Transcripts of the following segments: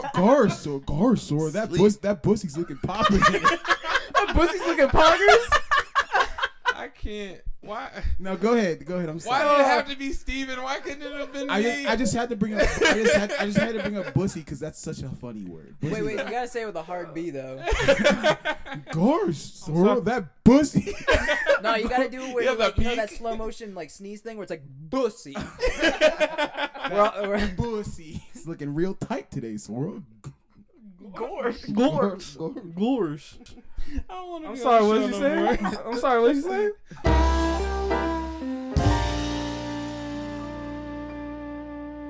Garsaur. That pussy's looking popping. That pussy's looking poggers. I can't. Why? No, go ahead. I'm sorry. Why did it have to be Steven? Why couldn't it have been me? I just had to bring up. I just had to bring up bussy because that's such a funny word. Bussy. Wait, you gotta say it with a hard B though. Garsaur, that bussy. No, you gotta do it where you know that slow motion like sneeze thing where it's like bussy. Bussy. It's looking real tight today, Sora. Gorsh. I'm sorry, what did you say? I'm sorry, what did you say?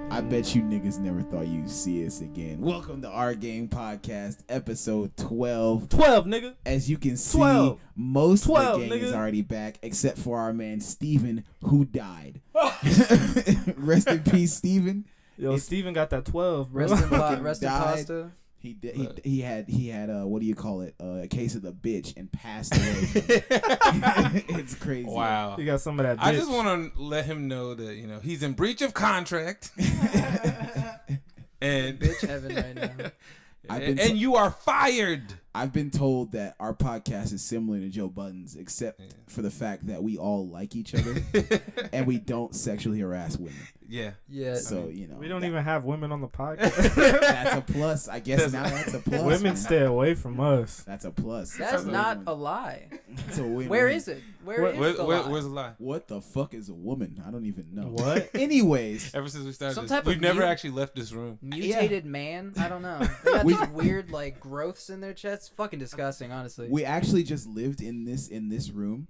I bet you niggas never thought you'd see us again. Welcome to Our Game Podcast, episode 12. 12, nigga. As you can see, 12. most of the 12, gang nigga. is already back, except for our man Steven, who died. Rest in peace, Steven. Yo, Steven got that 12, bro. Rest in pasta. He had what do you call it? A case of the bitch and passed away. It's crazy. Wow. You got some of that bitch. I just want to let him know that he's in breach of contract. And Bitch heaven right now. And you are fired. I've been told that our podcast is similar to Joe Budden's, except for the fact that we all like each other and we don't sexually harass women. Yeah. So, we don't even have women on the podcast. That's a plus. I guess now that's a plus. Women stay away from us. That's a plus. That's not a lie. It's a win. Where is it? Where's the lie? Where's the lie? What the fuck is a woman? I don't even know. What? Anyways. Ever since we started Some this, type of we've never actually left this room. Mutated man? I don't know. They got these weird like growths in their chests. Fucking disgusting, honestly. We actually just lived in this room.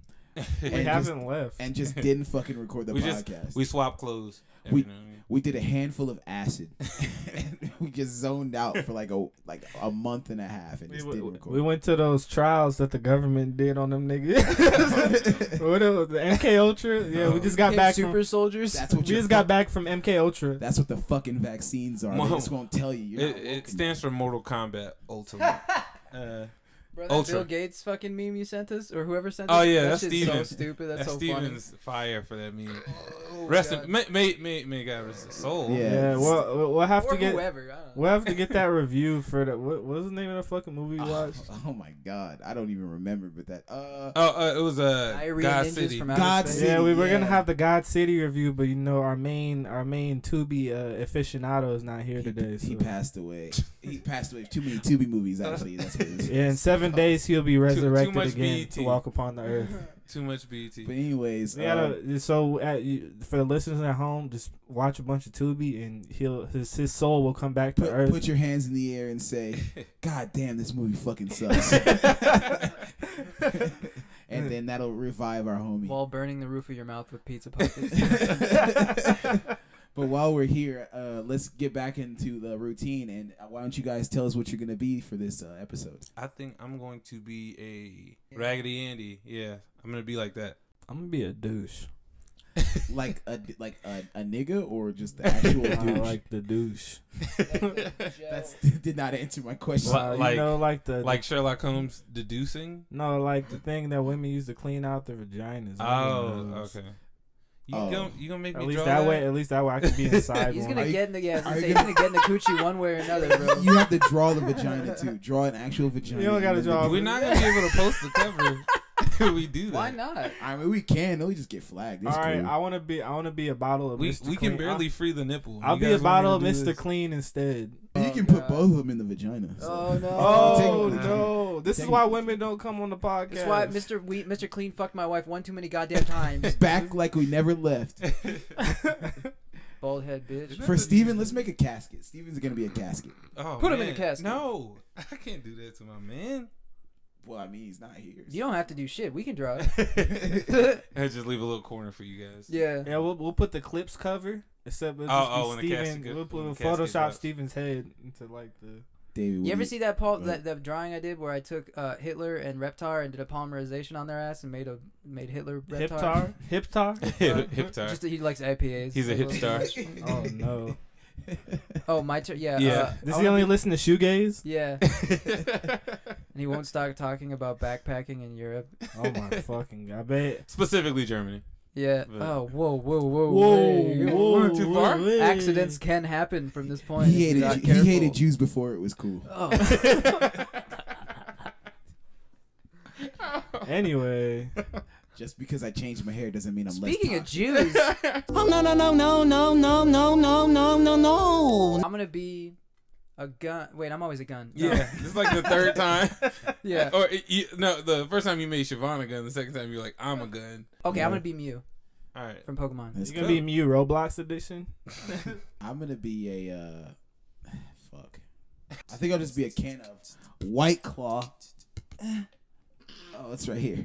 We haven't left. And just didn't fucking record the podcast. We swapped clothes. We did a handful of acid. And we just zoned out for like a month and a half and just didn't record. We went to those trials that the government did on them niggas. What it was, the MK Ultra? Yeah, we just got back Super soldiers. That's what we just got back from MK Ultra. That's what the fucking vaccines are. They just won't tell you. It stands for Mortal Kombat Ultimate. Bro, that Bill Gates fucking meme you sent us, or whoever sent us. Oh yeah, that's Steven. So stupid. That's so Steven's funny. fire for that meme. Oh, rest in, may God rest his soul. Yeah. We'll have or to get whoever. I don't know. We'll have to get that review for that. What was the name of the fucking movie we watched? Oh my god, I don't even remember. But that. It was God City. God City. Yeah, we were gonna have the God City review, but our main Tubi aficionado is not here today. He passed away. He passed away. Too many Tubi movies. Actually, that's what it is. Yeah, in 7 days he'll be resurrected too much again BET. to walk upon the earth. Too much BT. But anyways, for the listeners at home, just watch a bunch of Tubi, and his soul will come back to earth. Put your hands in the air and say, "God damn, this movie fucking sucks." And then that'll revive our homie. While burning the roof of your mouth with pizza pockets. But while we're here, let's get back into the routine. And why don't you guys tell us what you're gonna be for this episode? I think I'm going to be a Raggedy Andy. Yeah, I'm gonna be like that. I'm gonna be a douche. like a nigga or just the actual douche? Like the douche. That did not answer my question. Like Sherlock Holmes deducing? No, like the thing that women use to clean out their vaginas. Oh, okay. You gonna make me draw that way? At least that way I can be inside. He's one. gonna get in the he's gonna get in the coochie one way or another, bro. You have to draw the vagina too. Draw an actual vagina. You don't gotta draw. We're not gonna be able to post the cover. We do that. Why not? I mean, we can. We just get flagged. It's all right, cool. I want to be a bottle of Mr. We Clean. can barely free the nipple. I'll be a bottle of Mr. Clean instead. You can put both of them in the vagina. So. Oh no! Oh no! This is why women don't come on the podcast. That's why Mr. Clean fucked my wife one too many goddamn times. Back like we never left. Bald head bitch. For Steven, let's make a casket. Steven's gonna be a casket. Oh, Put him in a casket. No, I can't do that to my man. Well, I mean, he's not here. So. You don't have to do shit. We can draw it. I just leave a little corner for you guys. Yeah. Yeah, we'll put the clips cover. Except we'll Photoshop Steven's head into like the. David, you ever see that that drawing I did where I took Hitler and Reptar and did a polymerization on their ass and made Hitler Reptar? Hiptar? Just he likes IPAs. He's a hipstar. Oh no. Oh, my turn. Yeah. Does he only listen to shoegaze? Yeah. And he won't stop talking about backpacking in Europe. Oh my fucking god! I bet specifically Germany. Yeah. But- Oh, whoa. Whoa, Too far? wait. Accidents can happen from this point. He if you're not hated he hated careful. Jews before it was cool. Oh. Anyway, Just because I changed my hair doesn't mean I'm Speaking less of toxic. Jews, Oh no. I'm gonna be a gun. Wait, I'm always a gun. No. Yeah, it's like the third time. Yeah. Or no, the first time you made Siobhan a gun, the second time you're like, I'm a gun. Okay, I'm gonna be Mew All right. from Pokemon. That's you're gonna cool. be Mew Roblox edition. I'm gonna be a fuck. I think I'll just be a can of White Claw. Oh, it's right here.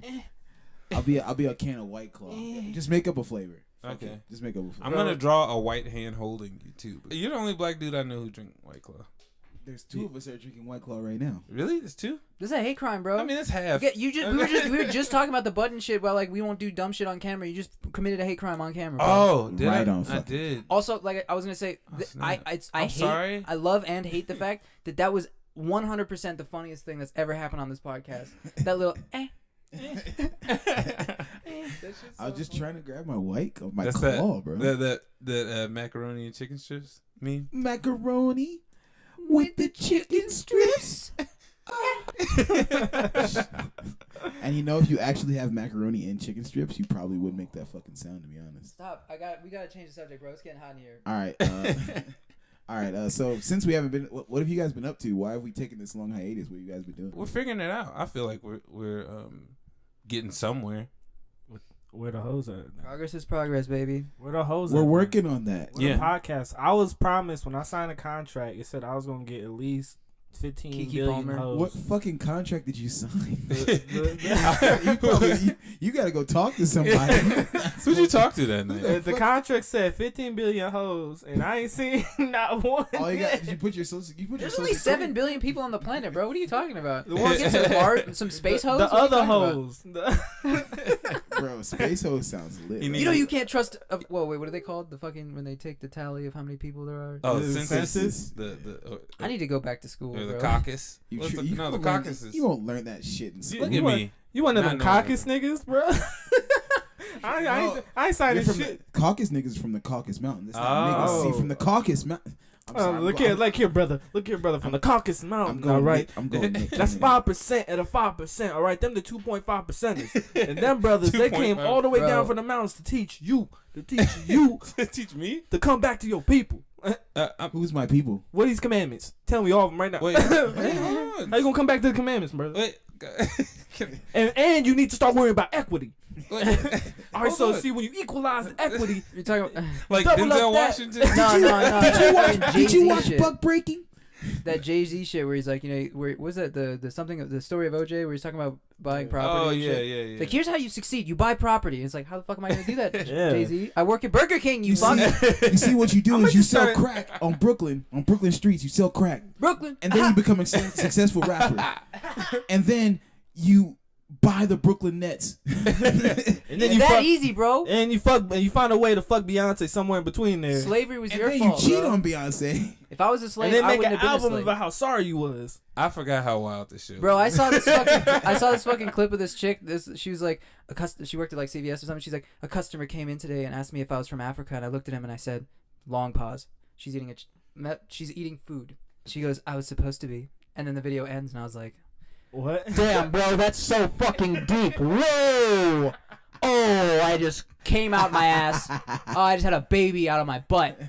I'll be a can of White Claw. Just make up a flavor. Fuck Okay. it. Just make up a flavor. I'm gonna draw a white hand holding you too. You're the only black dude I know who drink White Claw. There's two of us that are drinking White Claw right now. Really? There's two? This is a hate crime, bro. I mean, it's half. We were just talking about the button shit. While like we won't do dumb shit on camera. You just committed a hate crime on camera. Bro. Oh, did Right I? on I fucking- did. Also, like I was gonna say, Oh, th- snap. I I'm hate, sorry. I love and hate the fact that was 100% the funniest thing that's ever happened on this podcast. That little I was just trying to grab my my That's claw, bro. that macaroni and chicken strips meme. Macaroni with the chicken strips. And you know, if you actually have macaroni and chicken strips, you probably would make that fucking sound. To be honest. Stop! We gotta change the subject, bro. It's getting hot in here. All right. All right. So since we haven't been, what have you guys been up to? Why have we taken this long hiatus? What have you guys been doing? We're figuring it out. I feel like we're getting somewhere. Where the hoes at? Progress is progress, baby. Where the hoes We're at? working on that. Where Yeah. the podcast. I was promised when I signed a contract. It said I was gonna get at least 15 Kiki billion Palmer. hoes. What fucking contract did you sign? The- you gotta go talk to somebody. Who'd you talk to that night? the contract said 15 billion hoes, and I ain't seen not one. All you got is you put your social. You put your There's social only 7 security- billion people on the planet, bro. What are you talking about? The ones- Get some Mars, some space hoes. The What are you other talking about? hoes. Bro, space hose sounds lit. You bro. You know you can't trust. Whoa, wait, what are they called? The fucking when they take the tally of how many people there are. Oh, The census. census? The I need to go back to school, or the bro. caucus. You What's tr- the, you no, the won't learn- caucuses. You won't learn that shit in school. Look You at want- me. You one of Not them knowing caucus niggas, bro? I ain't signing You're from shit. the Caucasus niggas from the Caucasus Mountain. That's not Oh. niggas. See, from the Caucasus Mountain. I'm sorry, Look here, brother. Look here, brother. From the Caucasus I'm Mountain. going All right. I'm going. Nick That's Cannon. 5% of the 5%. All right, them the 2.5 percenters, and them brothers they came 2.5. all the way Bro. down from the mountains to teach you Teach me. to come back to your people. Who's my people? What are these commandments? Tell me all of them right now. Wait, wait, hold on. How you gonna come back to the commandments, brother? Wait. And you need to start worrying about equity. Wait. All right, Hold so on. see when you equalize the equity, You're talking about Like Double up Denzel that. Washington. no. Did you watch shit. Buck Breaking? That Jay-Z shit where he's like, you know, where was that the something the story of OJ where he's talking about buying property? Oh and yeah, shit? yeah. Like, here's how you succeed: you buy property. And it's like, how the fuck am I gonna do that, Yeah. Jay-Z? I work at Burger King. You You fuck you see what you do I'ma is you just sell start- crack on Brooklyn streets. You sell crack, Brooklyn. and then you become a successful rapper, and then you buy the Brooklyn Nets. and It's then you that fuck, easy, bro. and you find a way to fuck Beyonce somewhere in between there, Slavery was And your then fault, you cheat bro. on Beyonce. If I was a slave, and then I make wouldn't an have been a album slave. about how sorry you was. I forgot how wild this shit was. Bro, I saw this fucking clip of this chick. She was like she worked at like CVS or something. She's like, a customer came in today and asked me if I was from Africa, and I looked at him and I said, long pause. She's eating food. She goes, I was supposed to be. And then the video ends and I was like, What? Damn, bro, that's so fucking deep. Whoa. oh, I just came out my ass. Oh, I just had a baby out of my butt.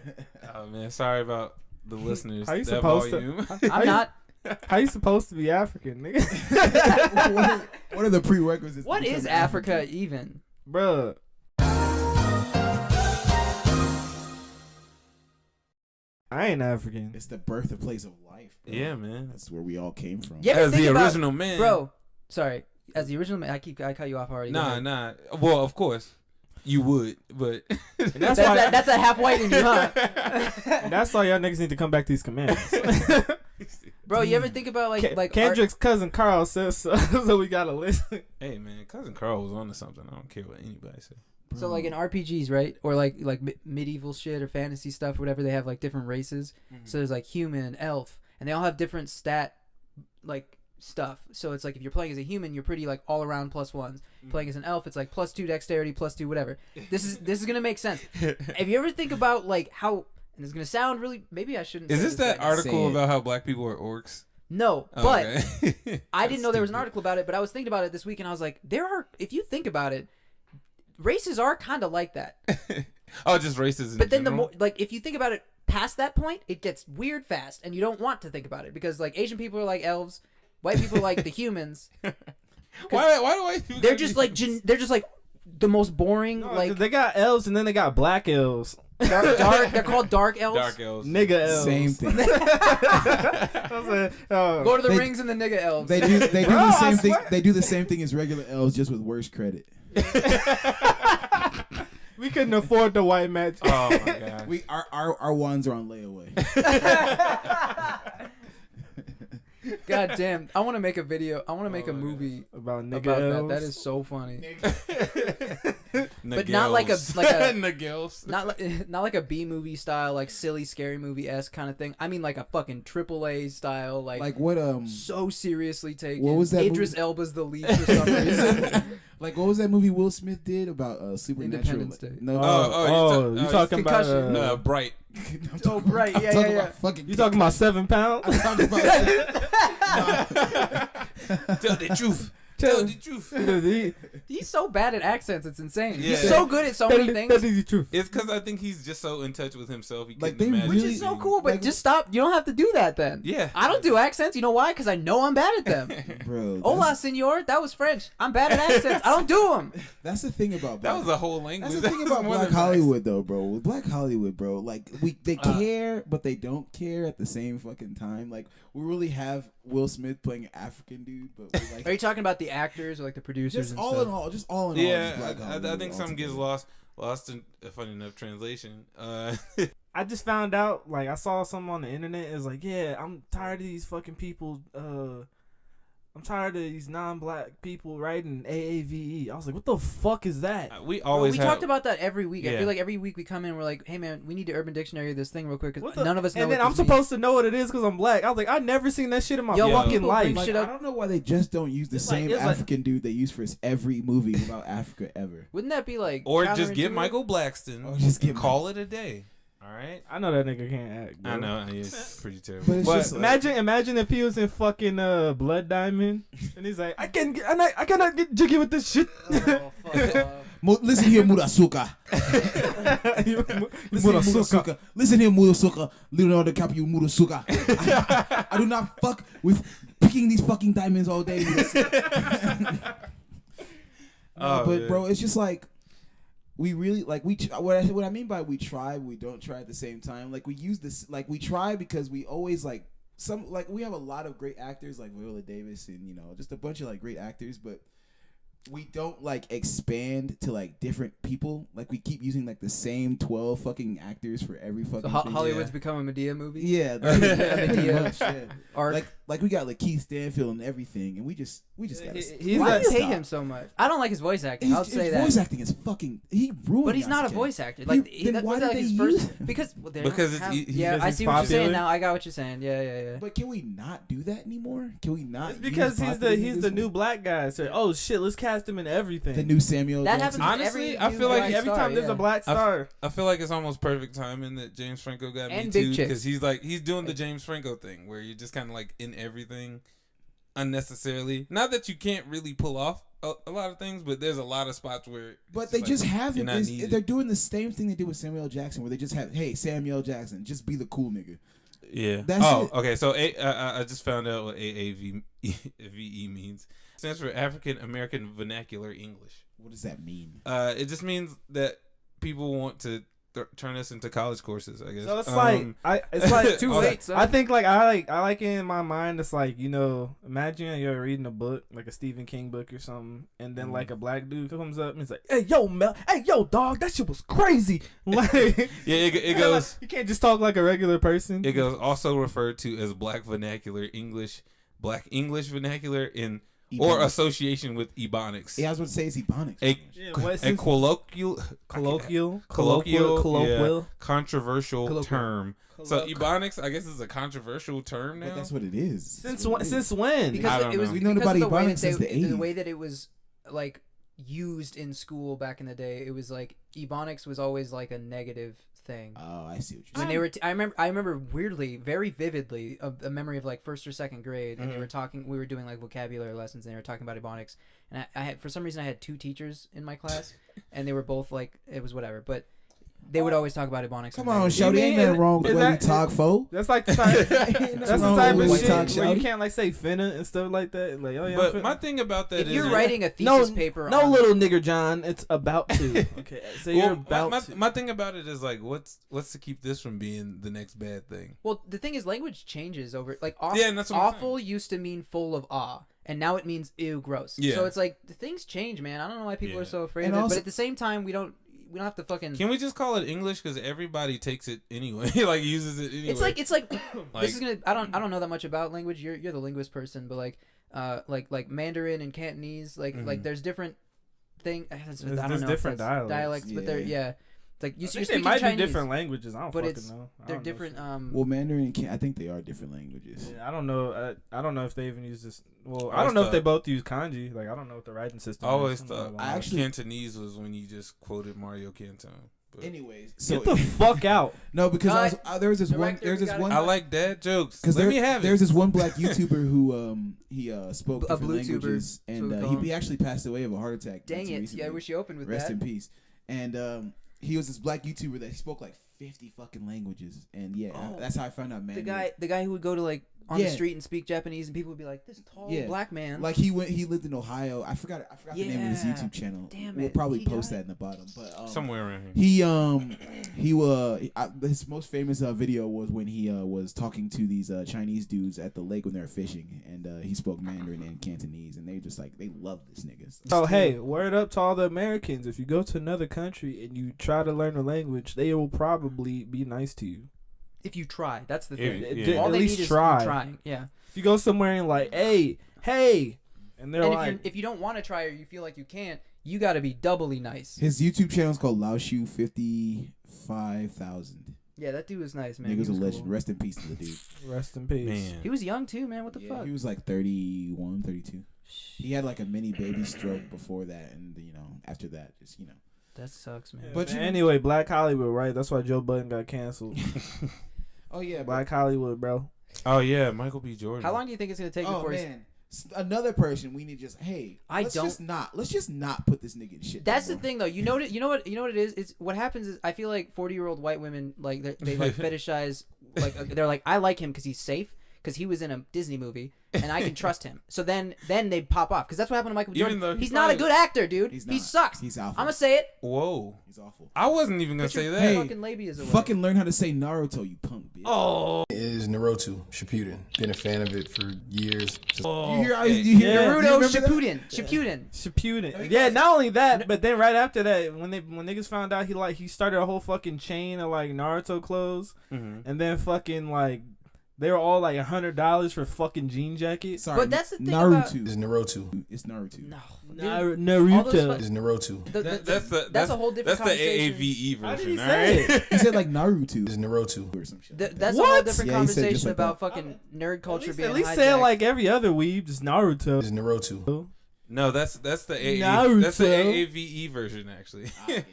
Oh man, sorry about the listeners. How you that supposed to- volume. I'm not. How you supposed to be African, nigga? What are the prerequisites? to What become is an Africa even? Bruh. I ain't African. It's the birthplace of life. Bro. Yeah, man. That's where we all came from. Yeah. As think the about- original man, Bro, sorry. As the original man, I cut you off already. Go ahead. Nah. Well, of course you would, but That's why. That's a half white in you, huh? And that's why y'all niggas need to come back to these commandments. Bro, you ever think about like Kendrick's cousin Carl says so, so we gotta listen. hey, man, cousin Carl was onto something. I don't care what anybody says. So like in RPGs, right, or like medieval shit or fantasy stuff, whatever, they have like different races. So there's like human, elf, and they all have different stuff. So it's like if you're playing as a human, you're pretty like all around +1s. Playing as an elf, it's like +2 dexterity, +2 whatever. This is gonna make sense. If you ever think about like how, and it's gonna sound really, maybe I shouldn't. Is say this that right now. article about how black people are orcs? No, Oh, but okay. I didn't know there was an Stupid. article about it. But I was thinking about it this week, and I was like, there are. If you think about it, races are kind of like that. Oh, just races. In But then general? if you think about it past that point, it gets weird fast, and you don't want to think about it because like Asian people are like elves, white people are like the humans. Why do I? They're just like they're just like the most boring No, like they got elves and then they got black elves. dark. They're called dark elves. dark elves. Nigga elves. Same thing. I was like, Lord of the They- Rings and the nigga elves. They do the Bro, I same thing. swear. They do the same thing as regular elves, just with worse credit. we couldn't afford the white match. Oh my god. Our ones are on layaway. God damn! I want to make a video. I want to make a movie About nigga about that. elves. That is so funny. But not like a- Nagels. Not like a B movie style, like silly scary movie esque kind of thing. I mean like a fucking AAA style, Like what? so seriously taken. What was that Idris movie? Elba's the lead for some reason. Like what was that movie Will Smith did about supernatural? Independence Day. No, you talking about Concussion. Bright. I'm Oh, right, I'm yeah, talking yeah, about fucking. you talking about 7 pounds? I'm talking about. Tell the truth. Tell the truth. He's so bad at accents, it's insane. Yeah. He's so good at so many things. That is the truth. It's because I think he's just so in touch with himself. He Like, couldn't they imagine Which really- is so being- cool, but like- just stop. You don't have to do that then. Yeah. I don't do accents. You know why? Because I know I'm bad at them. Bro, Hola, senor. That was French. I'm bad at accents. I don't do them. that's the thing about That Black- was a whole language. That's the thing about more Black than Hollywood, though, bro. With Black Hollywood, bro, like they care, but they don't care at the same fucking time. Like we really have Will Smith playing an African dude, but we like Are you talking about the actors or like the producers just and all stuff? in all, just all in all. Yeah, just Black I Hollywood think some gets altogether. lost in a funny enough translation. I just found out, like, I saw something on the internet. It's like, yeah, I'm tired of these fucking people. I'm tired of these non-black people writing AAVE. I was like, what the fuck is that? we Bro, always we have, talked about that every week. I Yeah. feel like every week we come in, we're like, hey man, we need to Urban Dictionary this thing real quick What because the- none of us know. And then what I'm this means. supposed to know what it is because I'm black. I was like, I never seen that shit in my Yo, why fucking people life. bring Like, shit I up. don't know why they just don't use the It's like- same it's like- African dude they use for every movie about Africa ever. Wouldn't that be like? or just get counterintuitive? Michael Blackston. Or just get call it a day. All right. I know that nigga can't act. Bro. I know it's pretty terrible. But it's just like- Imagine if he was in fucking Blood Diamond and he's like, I cannot get jiggy with this shit. Oh, fuck off. Listen here, Murasuka. Listen here, Murasuka. Listen here, Murasuka. Leonardo DiCaprio, Murasuka. I do not fuck with picking these fucking diamonds all day. Oh, But man. bro, it's just like we really like what I mean by we try, we don't try at the same time. Like we use this, like we try because we always like we have a lot of great actors like Viola Davis and just a bunch of like great actors, but we don't like expand to like different people. Like we keep using like the same 12 fucking actors for every fucking So thing. Hollywood's Yeah. become a Medea movie. Yeah, Medea much, yeah. Arc. Like we got like Keith Stanfield and everything, and we just gotta. He's Why that do you hate stop. him so much? I don't like his voice acting. I'll say his that. voice acting is fucking. He ruined. But he's not a Yasuke. voice actor. Like Then why was did like they his use first him? because they Because don't it's have- e- yeah. because I he's see what you're popular. saying now. I got what you're saying. Yeah. But can we not do that anymore? Can we not? It's because use he's popular the niggas? new black guy. So, oh shit, let's cast him in everything. The new Samuel. That Jackson. happens. Honestly, with I every feel new like black every star, time there's yeah. a black star. I feel like it's almost perfect timing that James Franco got And me big too, chicks. because he's doing the James Franco thing where you're just kind of like in everything unnecessarily. Not that you can't really pull off a lot of things, but there's a lot of spots where. But it's they like, just have you're him. not needed. They're doing the same thing they did with Samuel Jackson, where they just have, hey, Samuel Jackson, just be the cool nigga. Yeah. That's it. Okay. So I just found out what AAVE means. It stands for African American Vernacular English. What does that mean? It just means that people want to turn us into college courses, I guess. So it's like Too all late. that- son. I think I like it in my mind. It's like, imagine you're reading a book, like a Stephen King book or something, and then like a black dude comes up and he's like, hey yo dog, that shit was crazy. Like, Yeah, it goes. you can't just talk like a regular person. It goes also referred to as Black Vernacular English, Black English Vernacular in or association with Ebonics. Yeah, I was going to say it's Ebonics. A colloquial, controversial term. So Ebonics, I guess, is a controversial term now. But that's what it is. Since when? Because I it was don't know. We've known because about of the way Ebonics that since the 80s. the way that it was like used in school back in the day. It was like Ebonics was always like a negative thing. Oh, I see what you're When saying. they were, I remember weirdly, very vividly, a memory of like first or second grade, and they were talking. We were doing like vocabulary lessons, and they were talking about Ebonics. And I had, for some reason, I had 2 teachers in my class, and they were both like, it was whatever, but they would always talk about Ebonics. Come on, Shorty, ain't nothing wrong with the way we talk, fo. That's like the type, that's the type of White shit talk, where you shouty. can't like say finna and stuff like that. Like, oh yeah. But I'm finna. my thing about that If is you're writing a thesis paper, no on, little nigger John, it's about to. Okay, so you're about to. my thing about it is like, what's to keep this from being the next bad thing? well, the thing is, language changes over. Like, Yeah, and that's what I'm awful used to mean full of awe, and now it means ew, gross. Yeah. So it's like the things change, man. I don't know why people Yeah. are so afraid And of it, also- but at the same time, we don't have to fucking. Can we just call it English because everybody takes it anyway, like uses it anyway? It's like Like- this is gonna. I don't know that much about language. You're the linguist person, but like Mandarin and Cantonese, like there's different thing. I don't know. There's if different that's dialects. but they're Yeah. It's like you're I think they speaking might Chinese, be different languages. I don't but fucking it's know. I they're don't know different. shit. Well, Mandarin and I think they are different languages. Yeah, I don't know. I don't know if they even use this. Well, I I don't know if they thought- both use kanji. Like, I don't know what the writing system. I always is. thought I actually- Cantonese was when you just quoted Mario Canton. But Anyways, so Get the fuck out. no, because there was this one. Director, There's we this gotta- one. I like dad jokes. Because Let me have there's it. this one black YouTuber who he spoke A different blue tuber, languages, that's what we and call he actually passed away of a heart attack. Dang it! recently. Yeah, I wish you opened with Rest that. in peace. And he was this black YouTuber that he spoke like 50 fucking languages, and yeah, Oh, that's how I found out. Man, The guy who would go to like on the Yeah. street and speak Japanese, and people would be like, "This tall Yeah. black man." like he lived in Ohio. I forgot the name of his Yeah. YouTube channel. Damn We'll it. probably He post died? that in the bottom. But Somewhere around here. his most famous video was when he was talking to these Chinese dudes at the lake when they were fishing, and he spoke Mandarin and Cantonese, and they just like they love this nigga. So hey, word up to all the Americans. If you go to another country and you try to learn a language, they will probably be nice to you. if you try, that's the Yeah, thing. yeah. All At they least need is try. you trying. Yeah. If you go somewhere and like, hey, and they're And like, if you don't want to try or you feel like you can't, you got to be doubly nice. His YouTube channel is called Laoshu 55,000. Yeah, that dude was nice, man. Nigga's He a was legend. cool. Rest in peace to the dude. rest in peace. Man. He was young too, man. What the Yeah, fuck? he was like 31, 32. He had like a mini baby stroke before that, and after that, just That sucks, man. But But you- anyway, Black Hollywood, right? That's why Joe Budden got canceled. Oh yeah, Black Hollywood, bro. Oh yeah, Michael B. Jordan. How long do you think it's gonna take Oh before? man, another person we need just let's just not put this nigga in shit. That's no the more. thing, though. You know what it is. It's what happens is I feel like 40-year-old white women they like fetishize they're like I like him because he's safe because he was in a Disney movie and I can trust him. So then they pop off because that's what happened to Michael B. Even Jordan. though He's he not a probably- good actor, dude. He's He not. sucks. He's awful. I'm gonna say it. Whoa. He's awful. I wasn't even gonna Put your say that. Hey, fucking labias away. Fucking learn how to say Naruto, you punk bitch. Oh, Is Naruto Shippuden. Been a fan of it for years. Just You hear? Yeah. You hear? Naruto you remember that? Shippuden. Shippuden. Yeah, not only that, but then right after that, when niggas found out he started a whole fucking chain of like Naruto clothes, and then fucking like they were all like $100 for fucking jean jackets. Sorry, But that's the thing Naruto. is Naruto. It's Naruto. No, Naruto. Is Naruto. That's a whole different That's the conversation. AAVE How did version. he all say right? He said like Naruto Is Naruto. or some shit. That's a What? whole different Yeah, he said just conversation like about that. fucking nerd culture At being least say it hijacked. like every other weeb, just Naruto. Is Naruto. No, that's the Naruto. That's the AAVE version actually. I get you.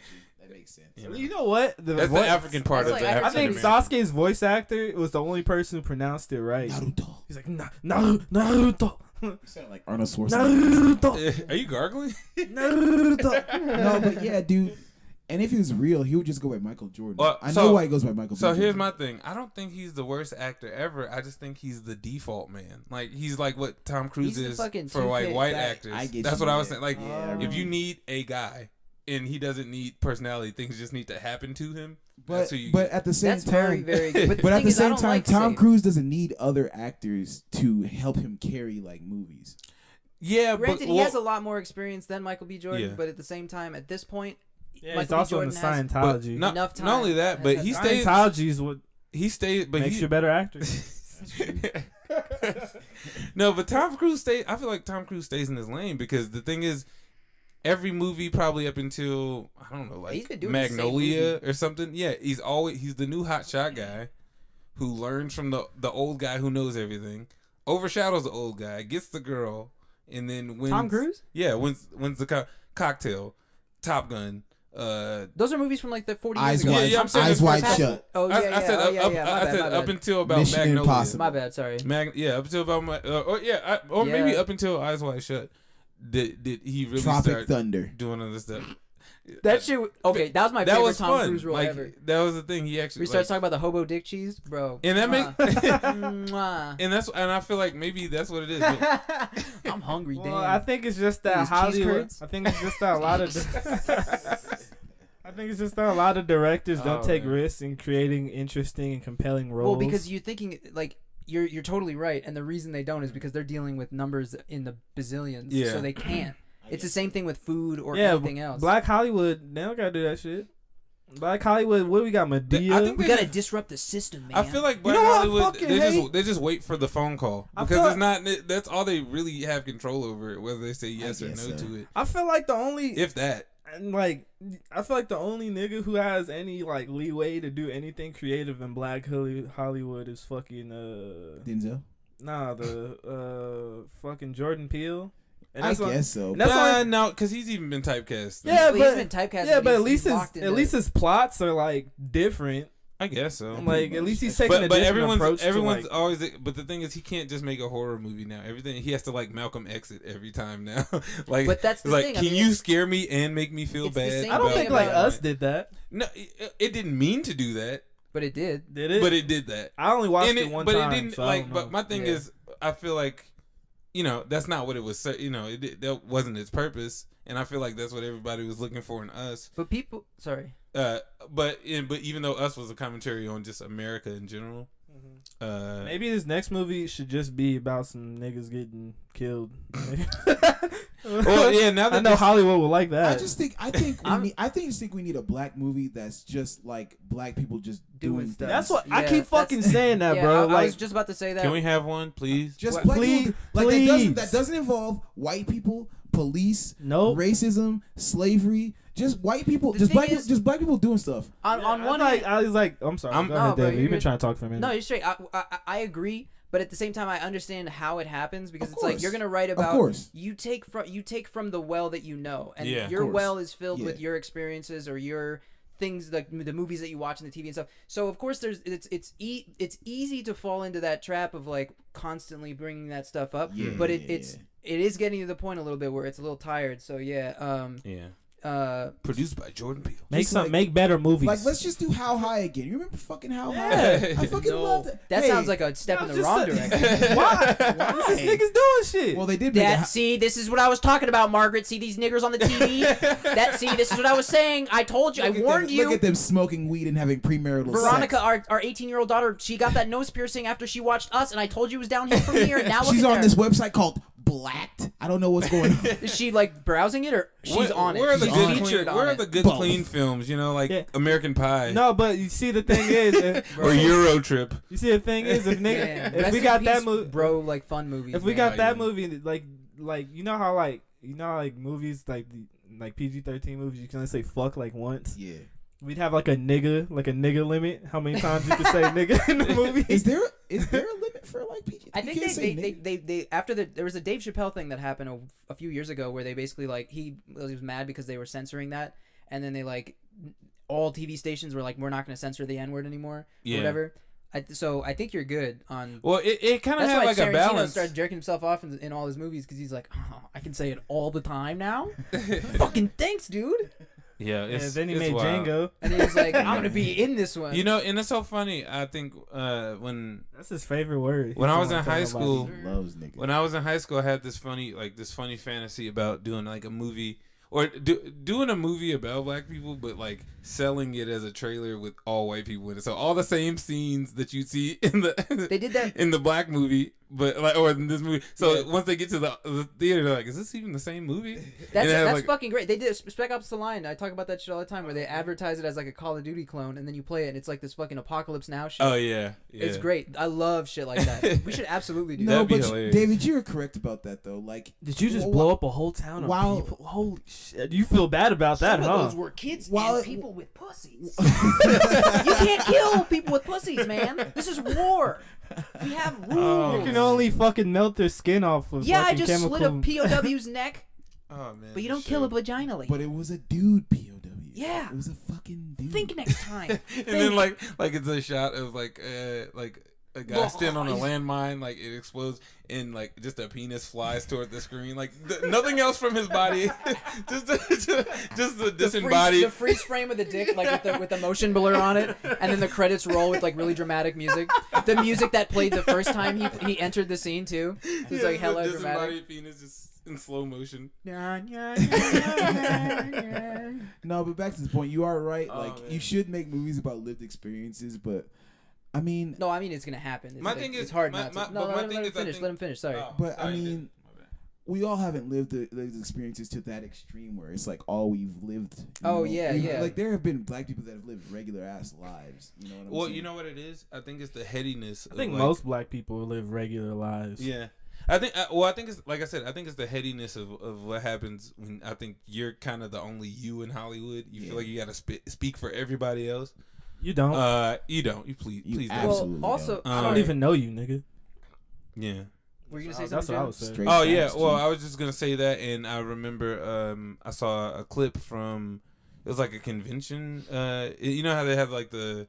That makes sense. You know what? That's the African part That's of the like African I think American. Sasuke's voice actor was the only person who pronounced it right. Naruto. He's like Naruto. You sound like Arnold Schwarzenegger. Naruto. Are you gargling? Naruto. No, but yeah, dude. And if he was real, he would just go by Michael Jordan. Well, I so- know why he goes by Michael. So B. here's Jordan. my thing. I don't think he's the worst actor ever. I just think he's the default man. Like he's like what Tom Cruise He's the is fucking for like 2K white guy. actors. I get That's you, what I was yeah. saying. Like Yeah, if you need a guy and he doesn't need personality, things just need to happen to him. But That's who you but get. at the same That's time, very, very good. but at thing the is, I same don't time, like Tom safe. Cruise doesn't need other actors to help him carry like movies. Yeah, Granted, but he has a lot more experience than Michael B. Jordan, Yeah. but at the same time, at this point, Yeah, Michael he's B. also in the Jordan has Scientology. not, enough time. not only that, but he stays. Scientology is what He stayed, but makes he you a better actor. no, No, but Tom Cruise stays. I feel like Tom Cruise stays in his lane because the thing is, every movie probably up until I don't know, He's been like doing the same Magnolia movie. or something. Yeah, he's the new hotshot guy who learns from the old guy who knows everything, overshadows the old guy, gets the girl, and then wins. Tom Cruise? Yeah, wins the cocktail, Top Gun. Those are movies from like the 40 Eyes years ago. Wide, I'm saying Eyes it's Wide first- Shut. Oh yeah, I said yeah, up, yeah. My I bad, said my up bad. until about Mission Magnolia. Impossible. My bad, sorry. Up until about maybe up until Eyes Wide Shut. Did he really Tropic start Thunder. doing other stuff? That shit. Okay, that was my That favorite was Tom fun. Cruise role Like, ever. that was the thing. He actually We started talking about the hobo dick cheese, bro. and that make Mwah. and I feel like maybe that's what it is. I'm hungry, Well, damn. I think it's just that These cheese Hollywood. curds? I think it's just that a lot of. I think it's just that a lot of directors don't take man. risks in creating interesting and compelling roles. Well, because you're thinking like you're totally right, and the reason they don't is because they're dealing with numbers in the bazillions, Yeah. so they can't. It's the same thing with food or yeah, anything else. Black Hollywood, they don't gotta do that shit. Black Hollywood, what we got? Medea. I think we they gotta disrupt the system, man. I feel like Black know what I Hollywood fucking they hate? just wait for the phone call I because feel it's not that's all they really have control over it, whether they say yes or no guess so. to it, I feel like the only if that. and like I feel like the only nigga who has any like leeway to do anything creative in Black Hollywood is fucking Denzel. the fucking Jordan Peele. And I that's why- guess so. and that's why- No, because he's even been typecast. Yeah, Well, he's but been typecasted, yeah, but he's at least locked into- his plots are like different. I guess so. Like at least he's taking a But different approach. everyone's to, like, always. But the thing is, he can't just make a horror movie now. Everything he has to like Malcolm X it every time now. Like, But that's the like, thing, I can mean, you it's- scare me and make me feel it's the bad? same I don't thing think like about- Us did that. No, it didn't mean to do that, but it did. Did it? but it did that. I only watched And it one but time. it didn't so I like. don't But know. my thing Yeah. is, I feel like, that's not what it was. That wasn't its purpose, and I feel like that's what everybody was looking for in Us. But people, sorry. But even though Us was a commentary on just America in general, Maybe this next movie should just be about some niggas getting killed. well, yeah. Now that I know Hollywood will like that. I just think we need a black movie that's just like black people just doing stuff. things. That's what I Yeah, keep fucking saying that, Yeah, bro. I Like was just about to say that. can we have one, please? Just What- black please- people, like please. that doesn't involve white people, police, Nope. racism, slavery. Just white people, The just thing is- black people doing stuff. on I one like, hand, I was like, I'm sorry. I'm- Go No, ahead, bro, David. you're You've been good. trying to talk for a minute. no, you're straight. I agree, but at the same time, I understand how it happens because Of it's like course. you're gonna write about. course. You take from the well that you know, and Yeah. Of your course. well is filled Yeah. with your experiences or your things, like the movies that you watch on the TV and stuff. So of course, it's easy to fall into that trap of like constantly bringing that stuff up. Yeah. But it is getting to the point a little bit where it's a little tired. So yeah. Produced by Jordan Peele. Make better movies. Like, let's just do How High again. You remember fucking How Yeah. High? I fucking No. loved it. That Hey, sounds like a step in the just wrong a- direction. Why? Why? These niggas doing shit. Well, they did make a, See, this is what I was talking about, Margaret. See these niggers on the TV? This is what I was saying. I told you. I look at warned them, you. Look at them smoking weed and having premarital Veronica, sex. our 18-year-old daughter, she got that nose piercing after she watched Us, and I told you it was down here from here, and now look She's at on there. this website called Blacked. I don't know what's going on. Is she, like, browsing it, or she's on it? Where are the She's good featured clean? on Where are it. the good Both. clean films? Like Yeah. American Pie. No, but you see the thing is, Or Euro Trip. you see the thing is, if nigga, Man, if rest we in got that peace, movie, bro, like, fun movies. if we man. got that Yeah. movie, like you know how movies like PG-13 movies, you can only say fuck like once. Yeah. We'd have like a nigga limit. How many times you can say nigga in the movie? Is there a limit for like PG? I You think can't say nigga. they after there was a Dave Chappelle thing that happened a few years ago where they basically like he was mad because they were censoring that, and then they like all TV stations were like, we're not going to censor the N-word anymore, Yeah. whatever. So I think you're good on. Well, it kind of That's had why like a Tarantino balance. started jerking himself off in all his movies because he's like, oh, I can say it all the time now. Fucking thanks, dude. Yeah, Yeah, it's, then he it's made wild. Django. And he was like, I'm gonna be in this one. And it's so funny. I think when That's his favorite word. When He I don't was in wanna tell high nobody. school, He loves niggas. when I was in high school, I had this funny fantasy about doing like a movie or doing a movie about black people, but like selling it as a trailer with all white people in it. So all the same scenes that you see in the They did that. in the black movie but like, or in this movie. So once they get to the theater, they're like, "Is this even the same movie?" That's like, fucking great. They did Spec Ops: The Line. I talk about that shit all the time, where they advertise it as like a Call of Duty clone, and then you play it, and it's like this fucking Apocalypse Now shit. Oh yeah. It's great. I love shit like that. We should absolutely do No, that. That'd be but hilarious. David, you were correct about that though. Like, Did you just blow up a whole town of Wow. people? Holy shit! You feel bad about that, Some huh? of those were kids While and it- people with pussies. You can't kill people with pussies, man. This is war. We have rules. You can only fucking melt their skin off with Yeah, I fucking just chemical. slit a POW's neck, Oh man. but you don't kill it vaginally. but it was a dude POW. Yeah. It was a fucking dude. Think next time. And then like it's a shot of like a guy standing on a landmine, like it explodes, and like just a penis flies toward the screen, like nothing else from his body, just the disembodied. The freeze frame with the dick, like with the motion blur on it, and then the credits roll with like really dramatic music. The music that played the first time he entered the scene too. It's like hella the dramatic. disembodied penis just in slow motion. No, but back to the point, you are right. Like, man. you should make movies about lived experiences, but I mean, No, I mean it's gonna happen. It's My like, thing is- it's hard my- not my- to. but No, my let him thing is, I finish. think- Let him finish. Sorry. Oh, but I sorry, mean, dude. My bad. we all haven't lived the experiences to that extreme where it's like all we've lived. you Oh, know? yeah, yeah. Like, there have been black people that have lived regular ass lives. You know what I'm Well, saying? you know what it is? I think it's the headiness. I think of, most black people live regular lives. Yeah. I think. I think it's like I said. I think it's the headiness of what happens when I think you're kind of the only you in Hollywood. You feel like you got to speak for everybody else. You don't. You don't. You please You don't. absolutely Well, also, don't. I don't even know you, nigga. Yeah. were you gonna say That's something? what I Joe? was saying. Straight Oh yeah. facts, Well, G. I was just gonna say that, and I remember I saw a clip from. It was like a convention. You know how they have like the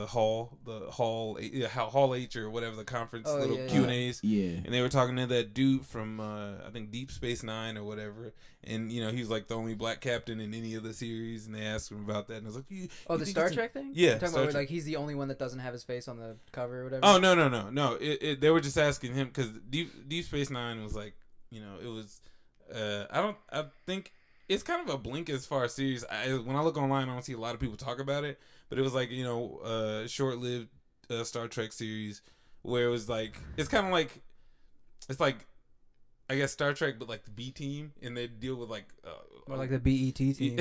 hall Hall H or whatever the conference Oh, little yeah, Q&As. Yeah. And they were talking to that dude from I think Deep Space Nine or whatever, and you know he's like the only black captain in any of the series, and they asked him about that, and I was like, Oh, you the think Star it's a- Trek thing? Yeah, You're talking Star about where, Trek. like he's the only one that doesn't have his face on the cover or whatever. Oh no! They were just asking him because Deep Space Nine was like, you know, it was. I think it's kind of a blink as far as series. When I look online, I don't see a lot of people talk about it, but it was like, you know, short-lived Star Trek series where it was like it's kind of like it's like I guess Star Trek, but like the B team, and they deal with like Or like the BET team.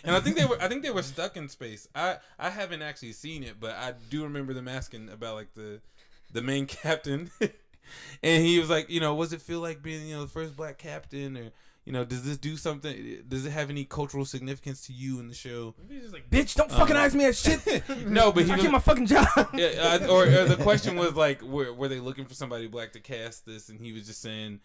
and I think they were stuck in space. I haven't actually seen it, but I do remember them asking about like the main captain, and he was like, you know, was it feel like being, you know, the first black captain, or you know, does this do something? Does it have any cultural significance to you in the show? He's just like, bitch, don't fucking ask me that shit. No, but he I was, get my fucking job. yeah, or the question was like, were they looking for somebody black to cast this? And he was just saying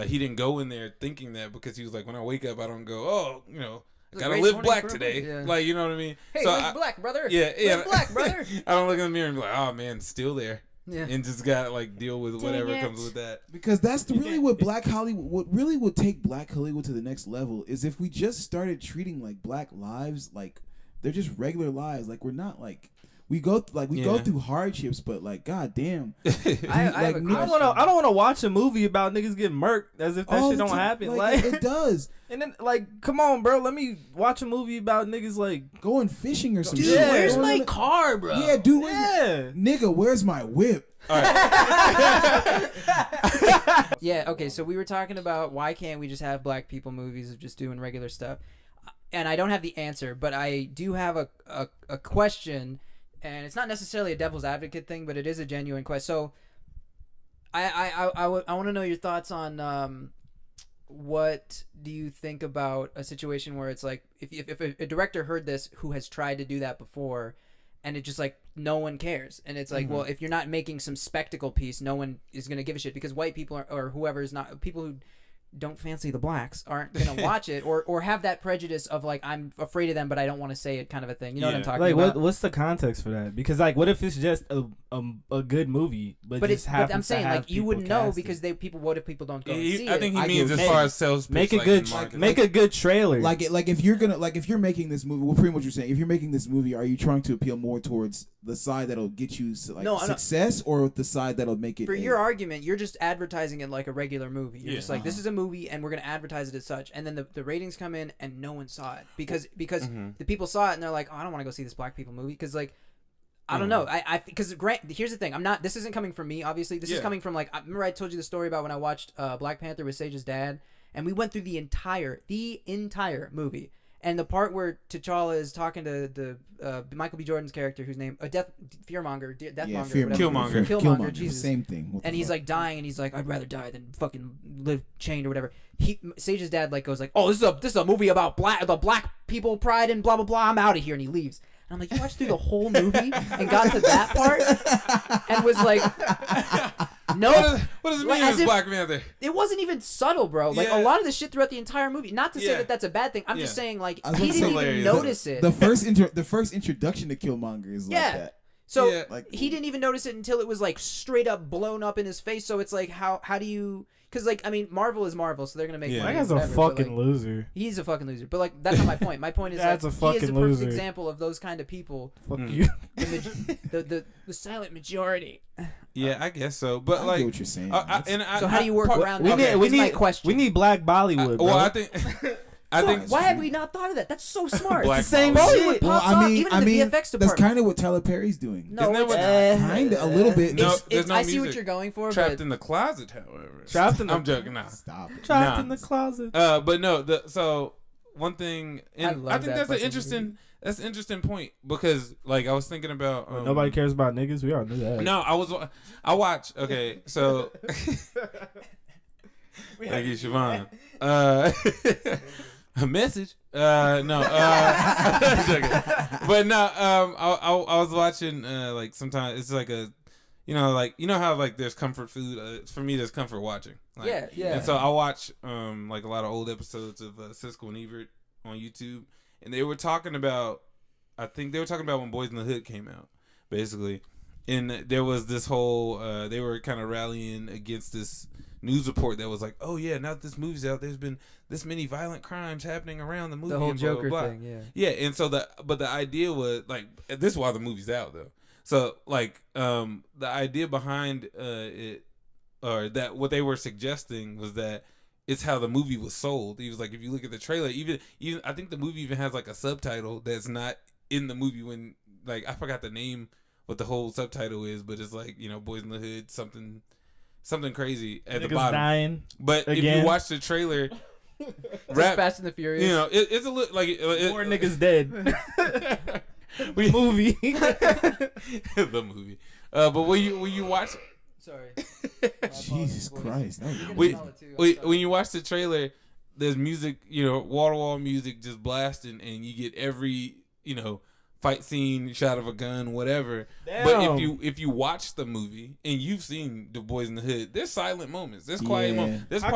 he didn't go in there thinking that, because he was like, when I wake up, I don't go, oh, you know, I It's a gotta great live morning black for a today. black- yeah. Like, you know what I mean? Hey, So live black, brother. yeah. Live black, brother. I don't look in the mirror and be like, oh man, still there. Yeah. And just gotta like deal with whatever Dang it. comes with that. Because that's really what Black Hollywood, what really would take Black Hollywood to the next level is if we just started treating like black lives like they're just regular lives. Like, we're not like we go Yeah. through hardships, but like, goddamn, I have a Like, question. I don't want to watch a movie about niggas getting murked as if that all shit the don't time, happen. Like, Like, it does. and then like, come on, bro, let me watch a movie about niggas like, Going fishing or some Dude, shit. Yeah. where's Going my on a- car, bro? Yeah, dude, where's yeah. nigga, where's my whip? Yeah, okay, so we were talking about why can't we just have black people movies of just doing regular stuff? And I don't have the answer, but I do have a question, and it's not necessarily a devil's advocate thing, but it is a genuine question. So I want to know your thoughts on what do you think about a situation where it's like if a director heard this who has tried to do that before, and it just like no one cares, and it's like, well, if you're not making some spectacle piece, no one is gonna give a shit, because white people or whoever is not, people who don't fancy the blacks aren't gonna watch it, or have that prejudice of like, I'm afraid of them but I don't want to say it kind of a thing. You know what I'm Yeah. talking Like, about? what's the context for that? Because like, what if it's just a good movie, but But just but happens I'm saying, to have like, you people wouldn't know cast it? because what if people don't go and see I it? think he I means get as it. far as sales pitch, make a like, good in marketing. make a good trailer. Like if you're gonna if you're making this movie, well, pretty much what you're saying, if you're making this movie, are you trying to appeal more towards the side that'll get you like No, I'm not- success, or the side that'll make it? For your argument, you're just advertising it like a regular movie. You're Yeah. just like, this is a movie and we're going to advertise it as such. And then the ratings come in and no one saw it because the people saw it and they're like, oh, I don't want to go see this black people movie. Because like, I don't know. I because here's the thing. This isn't coming from me. Obviously, this is coming from like. Remember, I told you the story about when I watched Black Panther with Sage's dad, and we went through the entire movie, and the part where T'Challa is talking to the Michael B. Jordan's character, whose name Fearmonger, Killmonger, Jesus, same thing. And he's like dying, and he's like, I'd rather die than fucking live chained or whatever. Sage's dad like goes like, oh, this is a movie about the black people pride and blah blah blah. I'm out of here, and he leaves. And I'm like, you watched through the whole movie and got to that part and was like, no. What does it mean as Black Panther? It wasn't even subtle, bro. Like a lot of the shit throughout the entire movie. Not to say that that's a bad thing. I'm just saying like he didn't even notice it. The first introduction to Killmonger is like that. So he didn't even notice it until it was like straight up blown up in his face. So it's like how do you? Because like I mean Marvel is Marvel, so they're gonna make. That guy's a fucking loser. He's a fucking loser. But like that's not my point. My point is that's like a fucking he is a loser. perfect example of those kind of people. Fuck you. The silent majority. Yeah, I guess so. But I like get what you're saying. So how do you work around that? We question. need Black Bollywood. Bro. Well, I think. Why have we not thought of that? That's so smart. Black it's the same Bollywood. shit. Pops up, even in the VFX that's department. kind of what Tyler Perry's doing. No, Isn't it's that not. Kind of a little bit. No, there's no I see what music. you're going for. Trapped but in the closet, however. I'm joking. Nah. Stop it. Trapped in the closet. But no. So one thing, and I think that's an interesting point because like I was thinking about nobody cares about niggas. We all knew that. No, I watch. Okay, so thank you, Siobhan. A message. No. But no. I was watching. Like sometimes it's like a, like how like there's comfort food. For me, there's comfort watching. Like, yeah. And so I watch like a lot of old episodes of Siskel and Ebert on YouTube, and they were talking about. I think they were talking about when Boys in the Hood came out, basically, and there was this whole. They were kind of rallying against this news report that was like, oh yeah, now that this movie's out, there's been this many violent crimes happening around the movie. The whole and blah, Joker blah, blah. thing, Yeah, and so the idea was like, this is why the movie's out though. So like, the idea behind it, or that what they were suggesting was that it's how the movie was sold. He was like, if you look at the trailer, even I think the movie even has like a subtitle that's not in the movie when like I forgot the name, what the whole subtitle is, but it's like Boys in the Hood something crazy at the bottom. Dying but again. If you watch the trailer, Fast and the Furious. It's a little like more niggas dead. Movie. The movie. But when you watch, Sorry. Jesus Christ. When you watch the trailer, there's music, wall to wall music just blasting, and you get every fight scene, shot of a gun, whatever. Damn. But if you watch the movie and you've seen the Boys in the Hood, there's silent moments, there's quiet moments. There's how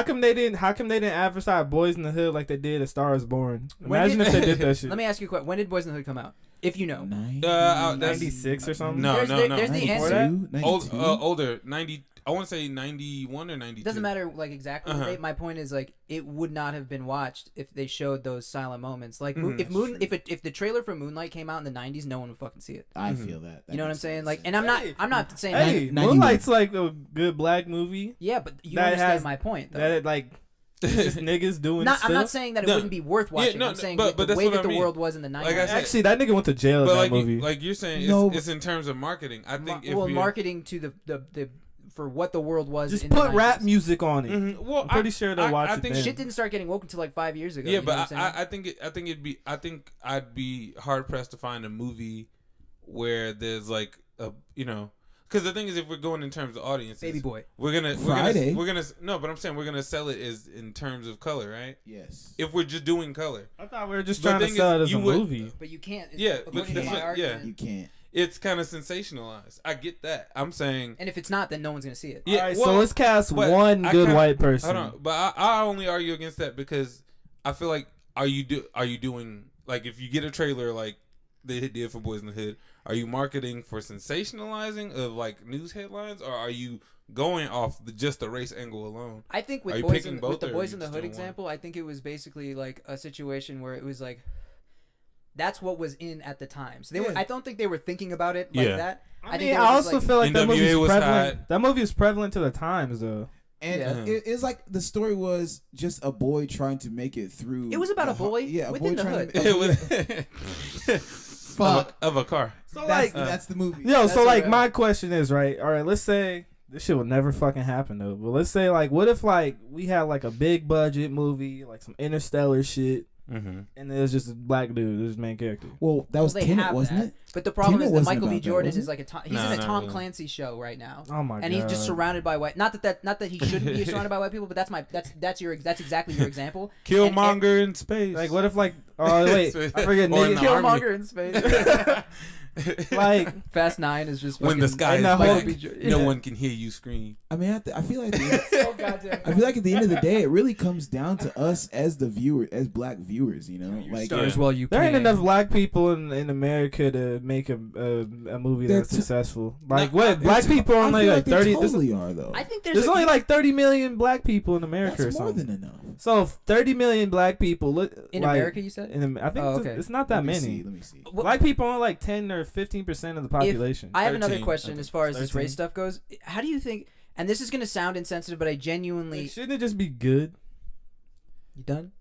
come they didn't advertise Boys in the Hood like they did A Star Is Born? Imagine if they did that shit. Let me ask you a question. When did Boys in the Hood come out? If you know. 96 or something. No. There's the answer. Older 90. I want to say 91 or 92. Doesn't matter like exactly. The date. My point is like it would not have been watched if they showed those silent moments. Like if the trailer for Moonlight came out in the 90s, no one would fucking see it. I feel that. You know what I'm saying? Like, and I'm not saying. Hey, Moonlight's like a good black movie. Yeah, but you understand my point. Though. That like just niggas doing stuff. I'm not saying that it wouldn't be worth watching. I'm saying the way that the world was in the 90s. Like I said, actually, that nigga went to jail in that movie. Like you're saying, it's in terms of marketing. I think marketing to the for what the world was. Just in put the rap music on it. Mm-hmm. Well, I'm pretty sure they'll watch it. I think shit didn't start getting woke until like 5 years ago. Yeah, you know but I think I'd be hard pressed to find a movie where there's like a because the thing is, if we're going in terms of audiences, Baby Boy, we're gonna no, but I'm saying we're gonna sell it as in terms of color, right? Yes. If we're just doing color, I thought we were just trying to sell it as a movie. But you can't. Yeah, you can't. It's kind of sensationalized. I get that. I'm saying, and if it's not, then no one's gonna see it. Yeah, all right, so let's cast one good white person. Hold on, but I only argue against that because I feel like are you doing like if you get a trailer like they did for Boys in the Hood, are you marketing for sensationalizing of like news headlines, or are you going off just the race angle alone? I think with the Boys in the Hood example, I think it was basically like a situation where it was like that's what was in at the time. So I don't think they were thinking about it like that. I also feel like that movie was prevalent. That movie is prevalent to the times though. And it's like the story was just a boy trying to make it through. It was about a boy within the hood. It was. Fuck. of a car. So That's the movie. yo, That's so like alright. my question is, right? All right, let's say this shit will never fucking happen though. But let's say like, what if like we had like a big budget movie, like some interstellar shit, Mm-hmm. and there's just a black dude, this is main character. Well, that was Well, they Tenet, have wasn't that. it? But the problem Tenet is that wasn't Michael B. about that, Jordan was is it? like he's No, in a not Tom really. Clancy show right now. Oh my god. And he's just surrounded by white. Not that he shouldn't be surrounded by white people, but that's exactly your example. Killmonger in space. Like, what if like? Oh wait, I forget. Or in Nigga, the army. Killmonger in space. like, Fast 9 is just when the fucking- sky is and the black, whole- no one can hear you scream. I mean, I feel like Oh, goddamn. I feel like at the end of the day, it really comes down to us as the viewer, as black viewers. You know, like Stars while you there ain't can. enough black people in America to make a movie They're that's t- successful. Like, No, what? Black people are I only feel like they 30. Totally are though. I think There's only like 30 million black people in America That's or more something. than enough. So 30 million black people. in like, America, you said. I think Oh, it's, okay. it's not that Let me many. see, let me see. What- Black people are like 10 or 15% of the population. I have another 13, question I as far as this 13. race stuff goes. How do you think? And this is gonna sound insensitive, but I genuinely. Like, shouldn't it just be good? You done?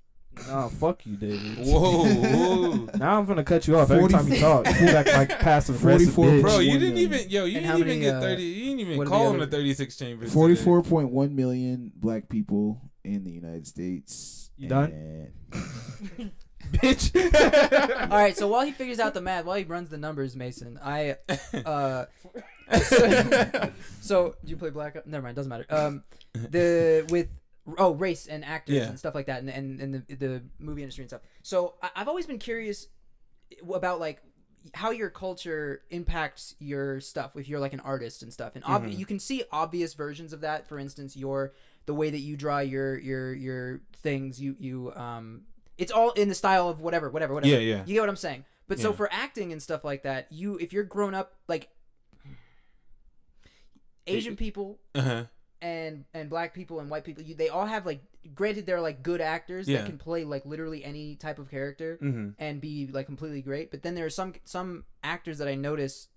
No, fuck you, David. Whoa, whoa. Now I'm gonna cut you off every time you talk. You act like passive aggressive 44 bitch. Bro, you 1 didn't million. even you And didn't how even many, get 30. You didn't even what are call the them the other- 36 chambers. 44.1 million black people in the United States. You done? And bitch. All right. So while he figures out the math, while he runs the numbers, Mason, so do you play Black Ops? Never mind. Doesn't matter. Race and actors Yeah. and stuff like that, and the movie industry and stuff. So I've always been curious about like how your culture impacts your stuff if you're like an artist and stuff. And you can see obvious versions of that. For instance, the way that you draw your things. It's all in the style of whatever. Yeah, yeah. You get what I'm saying? But so Yeah. for acting and stuff like that, if you're grown up like Asian people Uh-huh. and black people and white people, they all have like, granted they're like good actors Yeah. that can play like literally any type of character Mm-hmm. and be like completely great. But then there are some actors that I notice,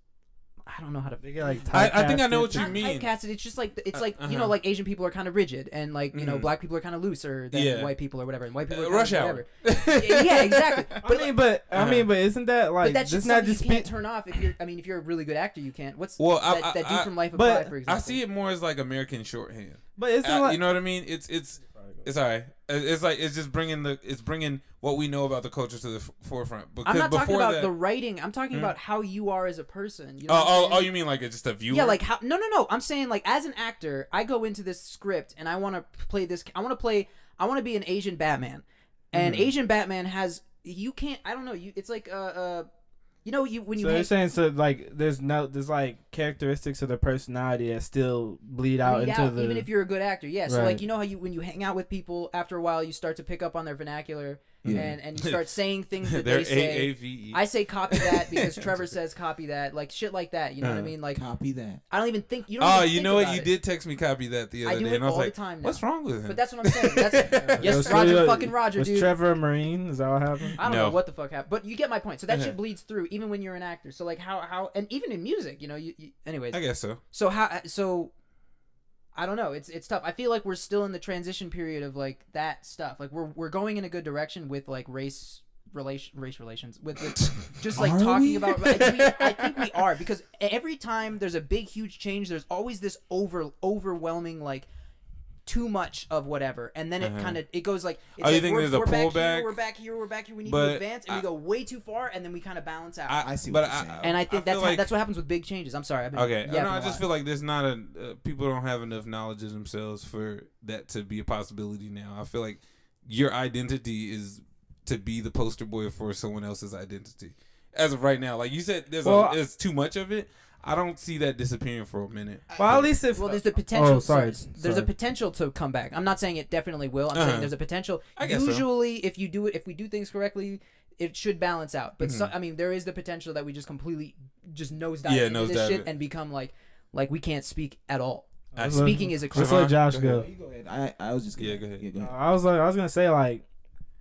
I don't know how to. They get like I think I know what typecasted. you Not mean. typecasted. It's just like you Uh-huh. know, like Asian people are kind of rigid, and like you know, Mhm. black people are kind of looser than Yeah. white people or whatever. And white people are Rush kind Hour. of whatever. Yeah, exactly. But isn't that like? But that's just isn't that something just you can't turn off if you're. I mean, if you're a really good actor, you can't. What's Well, that dude from Life of but Pi, for example? I see it more as like American shorthand. But isn't like, You know what I mean? It's alright. It's like it's just bringing what we know about the culture to the forefront. Because I'm not talking before about that, the writing. I'm talking about how you are as a person. You know what I'm saying? you mean like it's just a viewer? Yeah, like how? No. I'm saying like as an actor, I go into this script and I want to play this. I want to be an Asian Batman, and Asian Batman has. You can't. I don't know. It's like you know, when you so hang, you're saying like there's like characteristics of the personality that still bleed out read into out, the even if you're a good actor. Yeah. So Right. like you know how when you hang out with people, after a while you start to pick up on their vernacular and you start saying things that they're they say. AAVE. I say copy that because Trevor says copy that, like shit like that. You know what I mean? Like copy that. I don't even think you don't. Oh, even you think know what? about You it. did text me copy that the I other do day, it and I was all like, the time now. "What's wrong with him?" But that's what I'm saying. That's yes, So Roger you're- fucking Roger, was dude. Trevor a Marine? Is that what happened? I don't No. know what the fuck happened, but you get my point. So that Uh-huh. shit bleeds through even when you're an actor. So like how and even in music, you know, you anyways. I guess so. So I don't know. It's tough. I feel like we're still in the transition period of like that stuff. Like we're going in a good direction with like race relations with just like Are talking we? about. I think we are, because every time there's a big huge change, there's always this overwhelming like too much of whatever, and then it kind of it goes like it's Oh, you like, think we're, there's a we're back pullback? here, we're back here, we need But to advance, and we go way too far, and then we kind of balance out. I see what you're saying. and I think feel like- that's what happens with big changes. I'm sorry. I've been Okay, yapping no, I a just lot. feel like there's not people don't have enough knowledge of themselves for that to be a possibility now. I feel like your identity is to be the poster boy for someone else's identity. As of right now, like you said, there's too much of it. I don't see that disappearing for a minute. Well, at least if There's the potential. Oh, sorry. There's a potential to come back. I'm not saying it definitely will. I'm saying there's a potential. I guess so. Usually, if we do things correctly, it should balance out. But Mm-hmm. I mean, there is the potential that we just completely just nosedive Yeah, into this nosedive shit it. and become like we can't speak at all. I- Speaking is a Let's crime. let Josh Go go. ahead. You go ahead. I was just gonna, Yeah, go ahead. Yeah, go ahead. I was gonna say, like,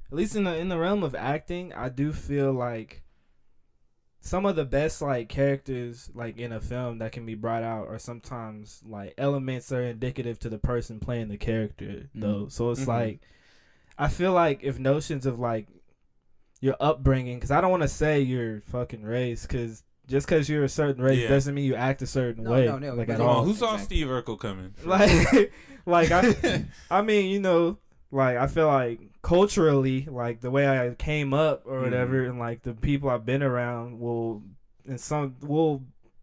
at least in the realm of acting, I do feel like some of the best like characters like in a film that can be brought out are sometimes like elements that are indicative to the person playing the character though. So it's Mhm. like I feel like if notions of like your upbringing, because I don't want to say your fucking race, because just because you're a certain race doesn't mean you act a certain way. No, like but at Come on, all. who saw Steve Urkel coming? Like I mean, you know, like I feel like culturally, like the way I came up or whatever, and like the people I've been around will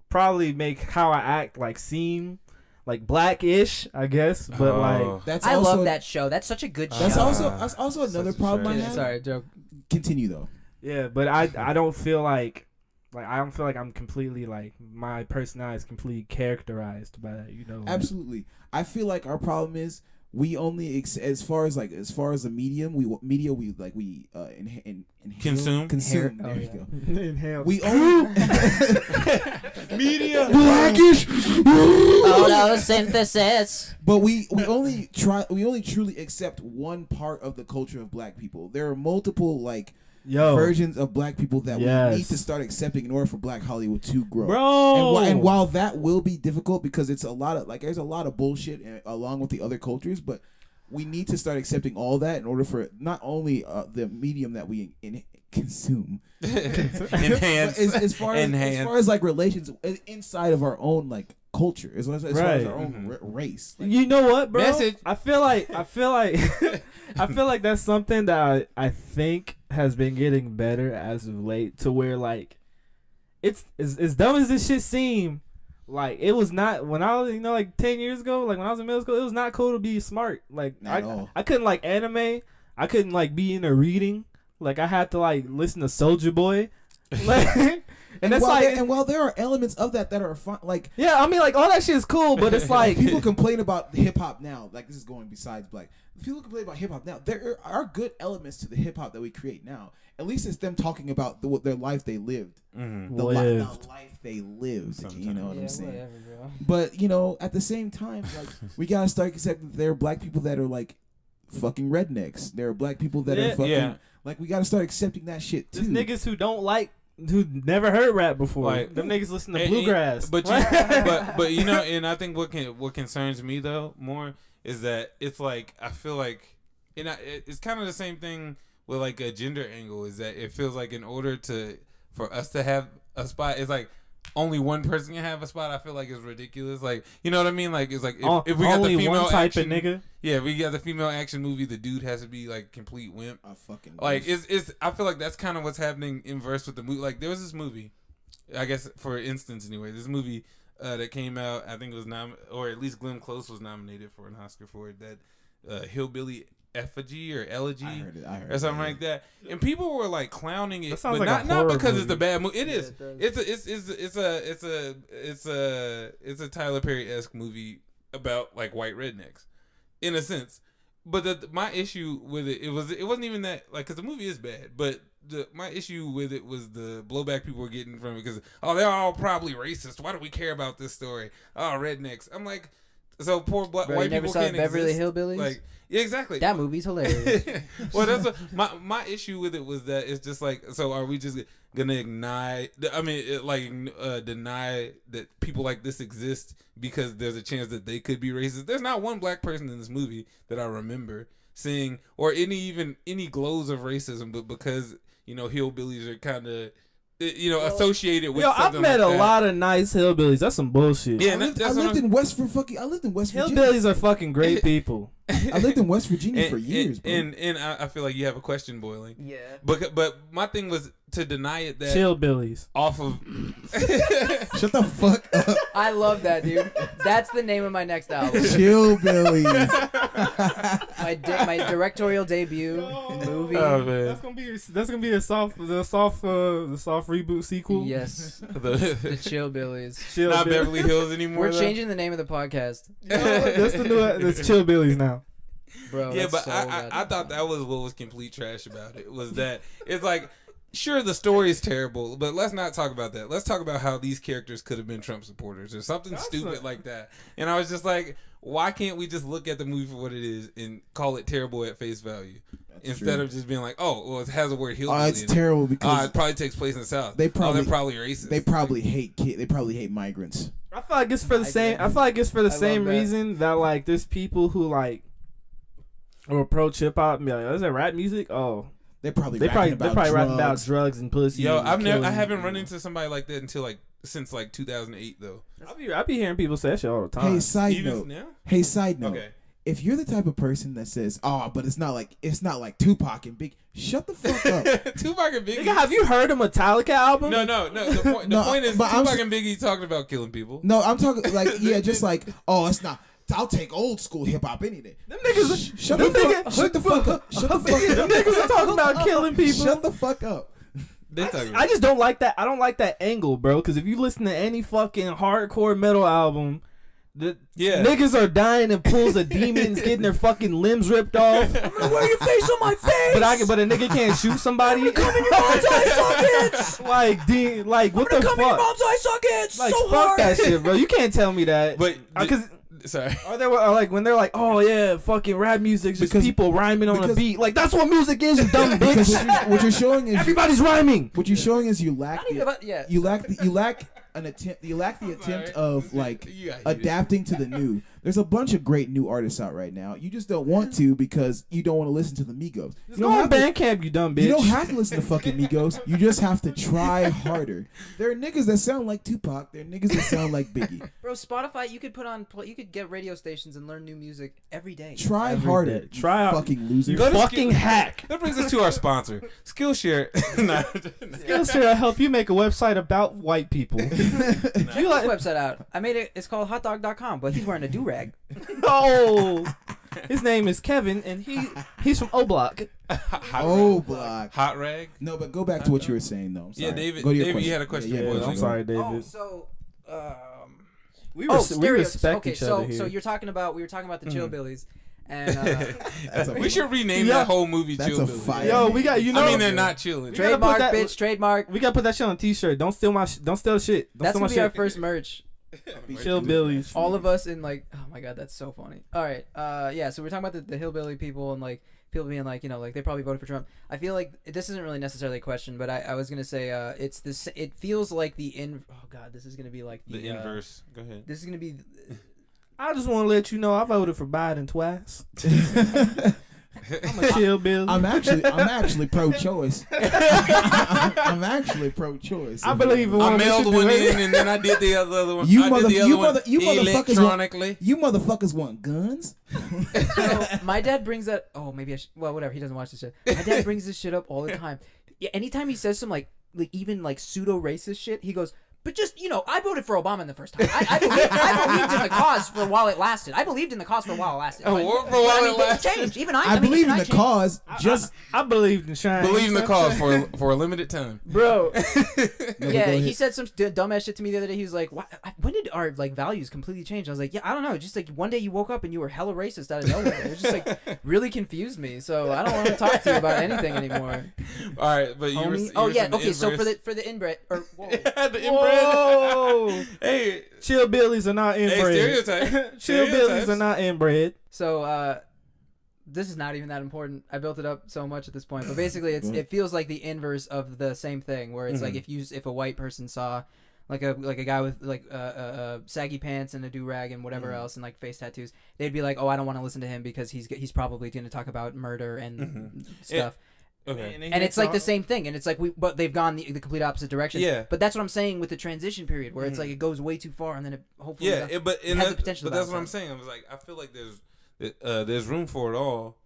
probably make how I act like seem like black-ish, I guess. But like I love that show. That's such a good show. That's also another problem I have. Sorry, joke. Continue though. Yeah, but I don't feel like I don't feel like I'm completely like my personality is completely characterized by that, you know. Absolutely. I feel like our problem is we only as far as the medium we Consume. There you go. Inhale. We only media. blackish. Photosynthesis. But we only truly accept one part of the culture of black people. There are multiple versions of black people that we need to start accepting in order for Black Hollywood to grow. Bro. And while that will be difficult because it's a lot of there's a lot of bullshit along with the other cultures, but we need to start accepting all that in order for not only the medium that we consume, Enhance, as far as like relations inside of our own like culture, as far as our own race. Like, you know what, bro? Message. I feel like I feel like that's something that I think has been getting better as of late, to where like it's as dumb as this shit seem. Like it was not when I was, 10 years ago, like when I was in middle school, it was not cool to be smart. Like I couldn't like anime. I couldn't like be into reading. Like I had to like listen to Soulja Boy. Like, and that's while there are elements of that are fun, like I mean like all that shit is cool, but it's like people complain about hip hop now. Like this is going besides black. People complain about hip hop now. There are good elements to the hip hop that we create now. At least it's them talking about their life they lived, the life they lived. Sometimes. You know what I'm saying? Whatever, but at the same time, like we gotta start accepting that there are black people that are like fucking rednecks. There are black people that are fucking like we gotta start accepting that shit too. There's niggas who never heard rap before. Like, them niggas listen to bluegrass. But and I think what concerns me though more is that it's like I feel like it's kind of the same thing with like a gender angle, is that it feels like in order for us to have a spot, it's like only one person can have a spot. I feel like it's ridiculous. Like, you know what I mean? Like it's like if we got the female one type action, of nigga. Yeah, we got the female action movie. The dude has to be like complete wimp. I fucking like it's. I feel like that's kind of what's happening inverse with the movie. Like there was this movie, I guess for instance anyway, this movie that came out. I think it was or at least Glenn Close was nominated for an Oscar for it. That Hillbilly Effigy or Elegy I heard or something like that, and people were like clowning it, but like not because movie. it's a bad movie. It is. Yeah, It's a Tyler Perry-esque movie about like white rednecks, in a sense. But my issue with it wasn't even that, like, because the movie is bad, but my issue with it was the blowback people were getting from it, because they're all probably racist. Why do we care about this story? Rednecks. I'm like, so poor white you never people saw can't Beverly exist. Hillbillies? Like, yeah, exactly. That movie's hilarious. Well, that's my issue with it was that it's just like, so are we just gonna deny that people like this exist because there's a chance that they could be racist? There's not one black person in this movie that I remember seeing, or any glows of racism, but because hillbillies are kind of associated with. I've met a lot of nice hillbillies. That's some bullshit. Yeah, I lived in West Virginia. Hillbillies are fucking great people. I lived in West Virginia for years, bro. And I feel like you have a question boiling. Yeah. But my thing was to deny it that Chillbillies. off of. Shut the fuck up. I love that, dude. That's the name of my next album. Chillbillies. my directorial debut movie. Oh man, that's gonna be the soft reboot sequel. Yes. the Chillbillies. not Beverly Hills anymore. We're though? changing the name of the podcast. That's the new. That's Chillbillies now. Bro, Yeah, that's but so I thought that was what was complete trash about it. Was that it's like, sure, the story is terrible, but let's not talk about that. Let's talk about how these characters could have been Trump supporters or something stupid like that. And I was just like, why can't we just look at the movie for what it is and call it terrible at face value? Instead of just being like, it has a word hillbilly. It's terrible because it probably takes place in the South. They're probably racist. They probably hate They probably hate migrants. I feel like it's for the same. I feel like it's for the same reason that like there's people who like will approach hip hop and be like, "Oh, is that rap music?" Oh, They're probably They're rapping probably rapping about drugs. drugs and pussy. Yo, and I haven't killing. run into somebody like that until since 2008 though. I be hearing people say that shit all the time. Hey, side Even note. now? Hey, side note. Okay. If you're the type of person that says, "Oh, but it's not like Tupac and Big," shut the fuck up. Tupac and Biggie. Nigga, have you heard a Metallica album? No. The No, point is but Tupac and Biggie talking about killing people. No, I'm talking like just like, oh, it's not. I'll take old school hip hop any day. Them niggas. Shut the fuck up. Shut the fuck up. Them niggas are talking about killing people. Shut the fuck up. I just don't like that. I don't like that angle, bro. Because if you listen to any fucking hardcore metal album, niggas are dying and pulls of demons getting their fucking limbs ripped off. I'm gonna wear your face on my face. But a nigga can't shoot somebody. I'm gonna come in your mom's eye sockets. Like what the fuck? Come in your mom's eye sockets. Like so fuck hard. That shit, bro. You can't tell me that. But because. Sorry. Are they like when they're like, oh yeah, fucking rap music's just people rhyming on a beat? Like that's what music is, you dumb bitch. What you're showing is everybody's rhyming. What you're showing is you lack yeah. you lack an attempt. You lack the attempt of like adapting to the new. There's a bunch of great new artists out right now. You just don't want to because you don't want to listen to the Migos. Just go on Bandcamp, you dumb bitch. You don't have to listen to fucking Migos. You just have to try harder. There are niggas that sound like Tupac. There are niggas that sound like Biggie. Bro, Spotify, you could get radio stations and learn new music every day. Try harder. Try fucking loser. You fucking hack. That brings us to our sponsor, Skillshare. Skillshare will help you make a website about white people. Check this website out. I made it. It's called hotdog.com, but he's wearing a do-rag. Oh, his name is Kevin, and he's from O Block. Block. Hot rag. No, but go back to what you were saying, though. I'm sorry. Yeah, David. Go to your David, you question. had a question. Yeah, I'm sorry, David. Oh, so we stereos. respect Okay, each other so here. we were talking about the Chillbillies, and We should rename that whole movie That's a Chill fire. Billies. Yo, we got I mean, they're not chilling. trademark, that- bitch, trademark. We gotta put that shit on a t-shirt. Don't steal my don't steal shit. Don't That's steal my gonna be our shit. first merch. Chillbillies. All of us in like, oh my god, that's so funny. All right, yeah. So we're talking about the hillbilly people and like people being like, like they probably voted for Trump. I feel like this isn't really necessarily a question, but I was gonna say it's this. It feels like oh god, this is gonna be like The inverse. Go ahead. This is gonna be. I just want to let you know I voted for Biden twice. I'm a chillbilly. I'm actually pro-choice. I'm actually pro-choice. I believe in I women mailed should one do it. in and then I did the other one. You I did the other one motherfuckers electronically. You motherfuckers want guns? So my dad brings that. Oh, maybe I should. Well, whatever. He doesn't watch this shit. My dad brings this shit up all the time. Yeah, anytime he says some like even like pseudo racist shit, he goes, "But just I voted for Obama in the first time. I believed in the cause for while it lasted. I believed in the cause for a while it lasted. Oh, But, for a while I mean, it things lasted. changed. Even I believe in the cause. Just I believed in Shine. Believe in the cause for a limited time. Bro. Yeah, he said some dumbass shit to me the other day. He was like, when did our like values completely change? I was like, yeah, I don't know. Just like one day you woke up and you were hella racist out of nowhere. It was just like really confused me. So I don't want to talk to you about anything anymore. All right, but you were Okay. So for the inbred or whoa. the inbred. Whoa. Hey, Chillbillies are not inbred. stereotype. Chillbillies are not inbred. So this is not even that important. I built it up so much at this point, but basically it feels like the inverse of the same thing, where it's like if a white person saw like a guy with like saggy pants and a do-rag and whatever else and like face tattoos, they'd be like, oh, I don't want to listen to him because he's probably going to talk about murder and stuff. Okay. And it's like the same thing, and it's like but they've gone the complete opposite direction. Yeah. But that's what I'm saying with the transition period, where it's like it goes way too far, and then it hopefully Yeah, it has the potential. But that's what I'm saying. I was like, I feel like there's room for it all.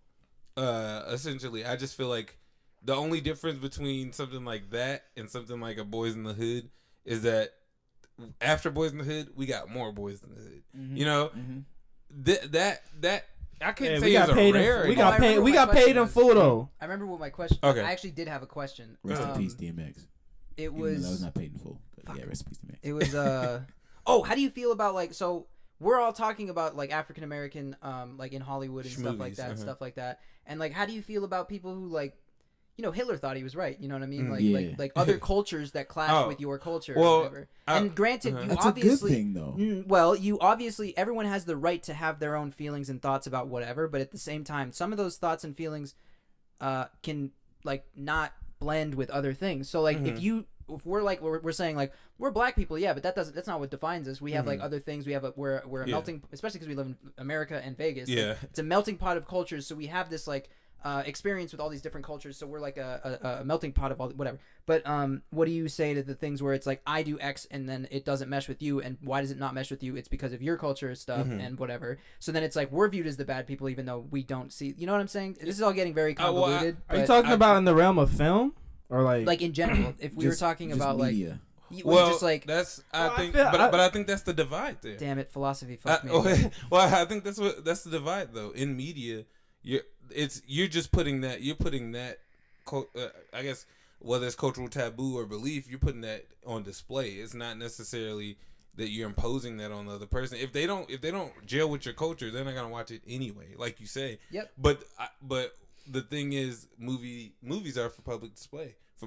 Essentially, I just feel like the only difference between something like that and something like a Boys in the Hood is that after Boys in the Hood, we got more Boys in the Hood. Mm-hmm. You know, that. I can't say we got it's a paid. rarity. We got paid in full though. I remember what my question. Okay. I actually did have a question. Rest in peace, DMX. It Even though was. that was not paid in full. But yeah, rest in peace, DMX. It was. Oh, how do you feel about like so? We're all talking about like African American, like in Hollywood and stuff like that, and like how do you feel about people who like, Hitler thought he was right. You know what I mean? Like other cultures that clash with your culture. Or whatever. And granted, you that's obviously a good thing though. Well, you obviously everyone has the right to have their own feelings and thoughts about whatever, but at the same time, some of those thoughts and feelings can like not blend with other things. So like if we're like we're saying like we're black people, yeah, but that's not what defines us. We have like other things. We have we're a melting, especially because we live in America and Vegas. Yeah, like, it's a melting pot of cultures. So we have this like experience with all these different cultures, so we're like a melting pot of all whatever. But what do you say to the things where it's like I do X and then it doesn't mesh with you, and why does it not mesh with you? It's because of your culture stuff and whatever. So then it's like we're viewed as the bad people even though we don't see. You know what I'm saying? This is all getting very convoluted. Are you talking about in the realm of film or like in general? If we were talking about media. Well, just like that's but I think that's the divide there. Damn it, philosophy fucked me. Well, I think that's the divide though. In media, you're just putting that I guess whether it's cultural taboo or belief, you're putting that on display. It's not necessarily that you're imposing that on the other person. If they don't gel with your culture, they're not gonna watch it anyway, like you say. Yep. But the thing is, movies are for public display. For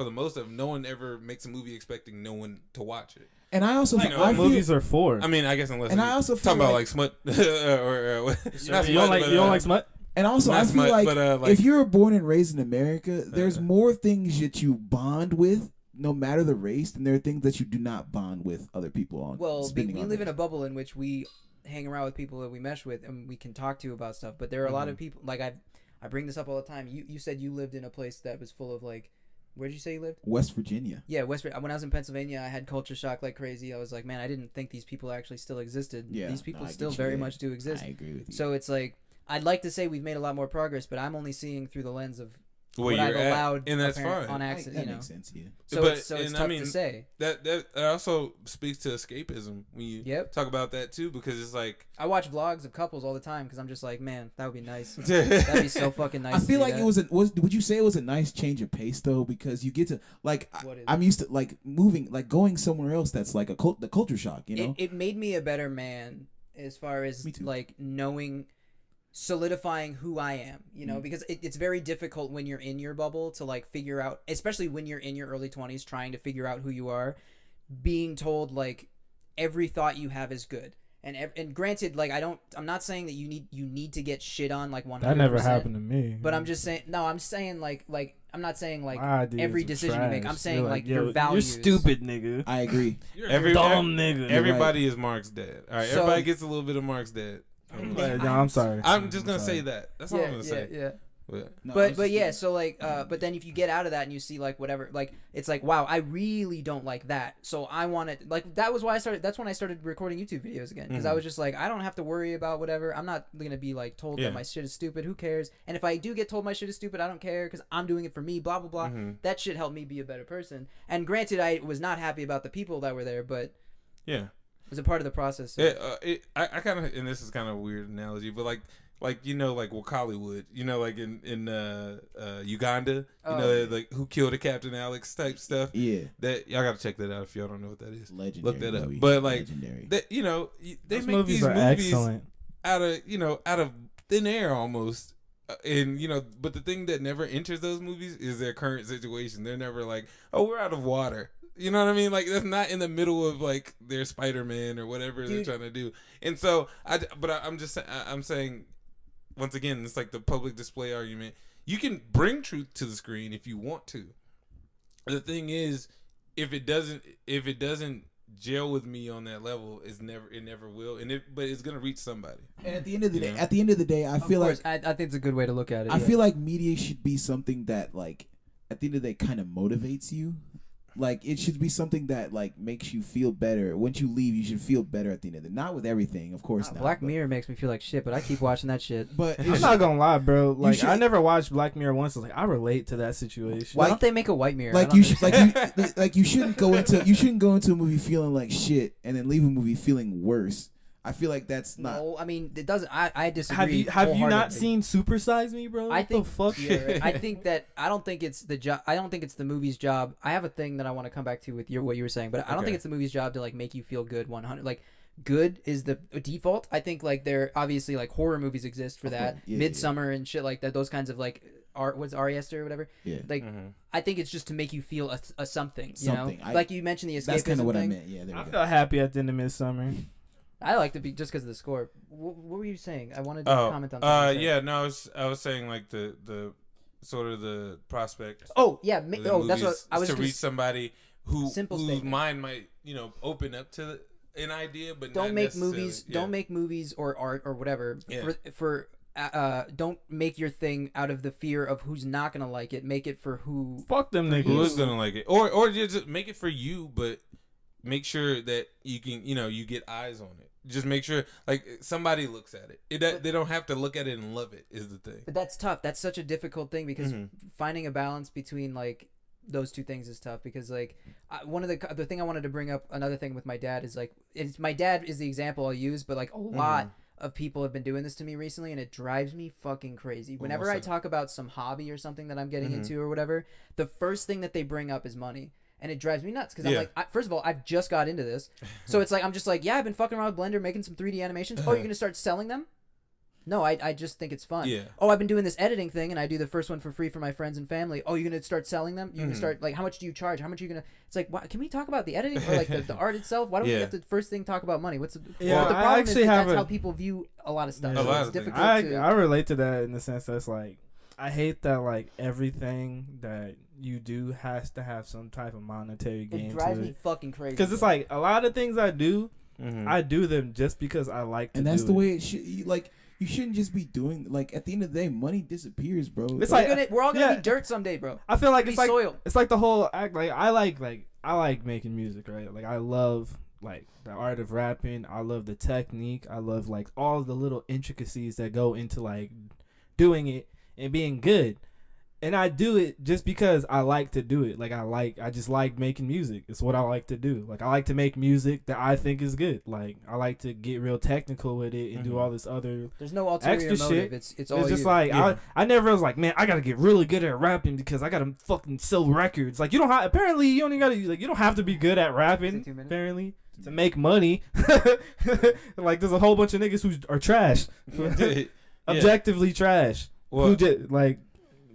the most of no one ever makes a movie expecting no one to watch it. And I also Like, I movies are for. I mean, I guess unless and I also feel talking about like smut or you don't like smut. And also, I feel like if you're born and raised in America, there's more things that you bond with, no matter the race, than there are things that you do not bond with other people on. Well, we live in a bubble in which we hang around with people that we mesh with and we can talk to about stuff. But there are a lot of people, like I bring this up all the time. You said you lived in a place that was full of like, where did you say you lived? West Virginia. Yeah, when I was in Pennsylvania, I had culture shock like crazy. I was like, man, I didn't think these people actually still existed. Yeah, these people still very much do exist. I agree with you. So it's like, I'd like to say we've made a lot more progress, but I'm only seeing through the lens of what you're I've allowed and that's fine. on accident. That you know, makes sense. Yeah. So it's tough to say. That also speaks to escapism when you talk about that too, because it's like I watch vlogs of couples all the time because I'm just like, man, that would be nice. That'd be so fucking nice. I feel like would you say it was a nice change of pace though, because you get to like I'm used to like moving, like going somewhere else that's like the culture shock. You know, it made me a better man as far as like knowing. Solidifying who I am, you know, because it's very difficult when you're in your bubble to like figure out, especially when you're in your early 20s trying to figure out who you are, being told like every thought you have is good. And granted, like I'm not saying that you need to get shit on like 100%. That never happened to me. But I'm just saying I'm saying like I'm not saying like ideas every decision trash. you make. I'm saying like yo, your values. You're stupid, nigga. I agree. Dumb nigga. Everybody is Mark's dad. All right, everybody gets a little bit of Mark's dad. I'm sorry. I'm just gonna say that. That's all I'm gonna say. Yeah. But yeah, so like but then if you get out of that and you see like whatever, like it's like wow, I really don't like that. So I want it like that's when I started recording YouTube videos again, because I was just like, I don't have to worry about whatever. I'm not going to be like told that my shit is stupid. Who cares? And if I do get told my shit is stupid, I don't care because I'm doing it for me, blah blah blah. That shit helped me be a better person. And granted, I was not happy about the people that were there, but yeah. It was a part of the process. So. I kind of, and this is kind of a weird analogy, but like you know, like with Hollywood, you know, like in Uganda, you know, like Who Killed a Captain Alex type stuff. Yeah, that y'all gotta check that out if y'all don't know what that is. Legendary. Look that movie. up. But like, legendary. that, you know, they Those make these are movies excellent. out of thin air almost. And you know, but the thing that never enters those movies is their current situation. They're never like, oh, we're out of water. You know what I mean? Like that's not in the middle of like their Spider-Man or whatever they're trying to do. And so I'm saying once again, it's like the public display argument. You can bring truth to the screen if you want to. The thing is, if it doesn't gel with me on that level, it never will. But it's gonna reach somebody. And at the end of the day, I feel like I think it's a good way to look at it. I feel like media should be something that like at the end of the day kind of motivates you. Like it should be something that like makes you feel better. Once you leave, you should feel better at the end of the day. Not with everything, of course. Black Mirror makes me feel like shit, but I keep watching that shit. But I'm not gonna lie, bro. Like I never watched Black Mirror once. I was like, I relate to that situation. Why don't they make a White Mirror? Like you should, like you shouldn't go into a movie feeling like shit and then leave a movie feeling worse. I feel like that's not. No, I mean it doesn't. I disagree. Have you not seen Super Size Me, bro? I think the fuck. Yeah, right. I think that I don't think it's the job. I don't think it's the movie's job. I have a thing that I want to come back to with what you were saying, but I don't think it's the movie's job to like make you feel good. 100 like good is the default. I think like there obviously like horror movies exist for that. Midsummer and shit like that. Those kinds of like what's Ari Aster or whatever. Yeah. Like I think it's just to make you feel a something. You know, like you mentioned the escapism. That's kind of what I meant. Yeah. I felt happy at the end of Midsummer. I liked it just because of the score. What were you saying? I wanted to comment on something. Yeah, no, I was saying like the sort of the prospect. Oh yeah, that's what I was to reach somebody whose statement. mind might open up to an idea, but don't not make necessarily. movies. Don't make movies or art or whatever for don't make your thing out of the fear of who's not gonna like it. Make it for who. Fuck them niggas. Who is gonna like it, or just make it for you, but make sure that you can, you get eyes on it. Just make sure like somebody looks at it. They don't have to look at it and love it. Is the thing. But that's tough. That's such a difficult thing because finding a balance between like those two things is tough. Because like one of the thing I wanted to bring up, another thing with my dad is like my dad is the example I'll use, but like a lot of people have been doing this to me recently, and it drives me fucking crazy. Whenever I talk about some hobby or something that I'm getting into or whatever, the first thing that they bring up is money. And it drives me nuts because I'm like, first of all, I've just got into this. So it's like, I'm just like, yeah, I've been fucking around with Blender, making some 3D animations. Oh, you're going to start selling them? No, I just think it's fun. Yeah. Oh, I've been doing this editing thing, and I do the first one for free for my friends and family. Oh, you're going to start selling them? You're going to start, like, how much do you charge? How much are you going to... It's like, can we talk about the editing or, like, the art itself? Why don't we have to first thing talk about money? What's the... Yeah, the problem is that's how people view a lot of stuff. Yeah. So it's difficult I relate to that in the sense that it's like, I hate that, like, everything that you do has to have some type of monetary gain. It drives me fucking crazy. Because it's like, a lot of things I do, I do them just because I like to do it. And that's the way it should, like, you shouldn't just be doing, like, at the end of the day, money disappears, bro. It's like, we're all gonna be dirt someday, bro. I feel like it's like soil. It's like the whole act, like, I like making music, right? Like, I love, like, the art of rapping. I love the technique. I love, like, all the little intricacies that go into, like, doing it and being good. And I do it just because I like to do it. Like, I just like making music. It's what I like to do. Like, I like to make music that I think is good. Like, I like to get real technical with it and do all this other There's no ulterior extra motive. shit. It's all It's just you. like, I never was like, man, I gotta get really good at rapping because I gotta fucking sell records. Like, you don't have, apparently you only gotta, like, you don't have to be good at rapping, apparently, to make money. Like, there's a whole bunch of niggas who are trash. Objectively trash. Well, Who just, like,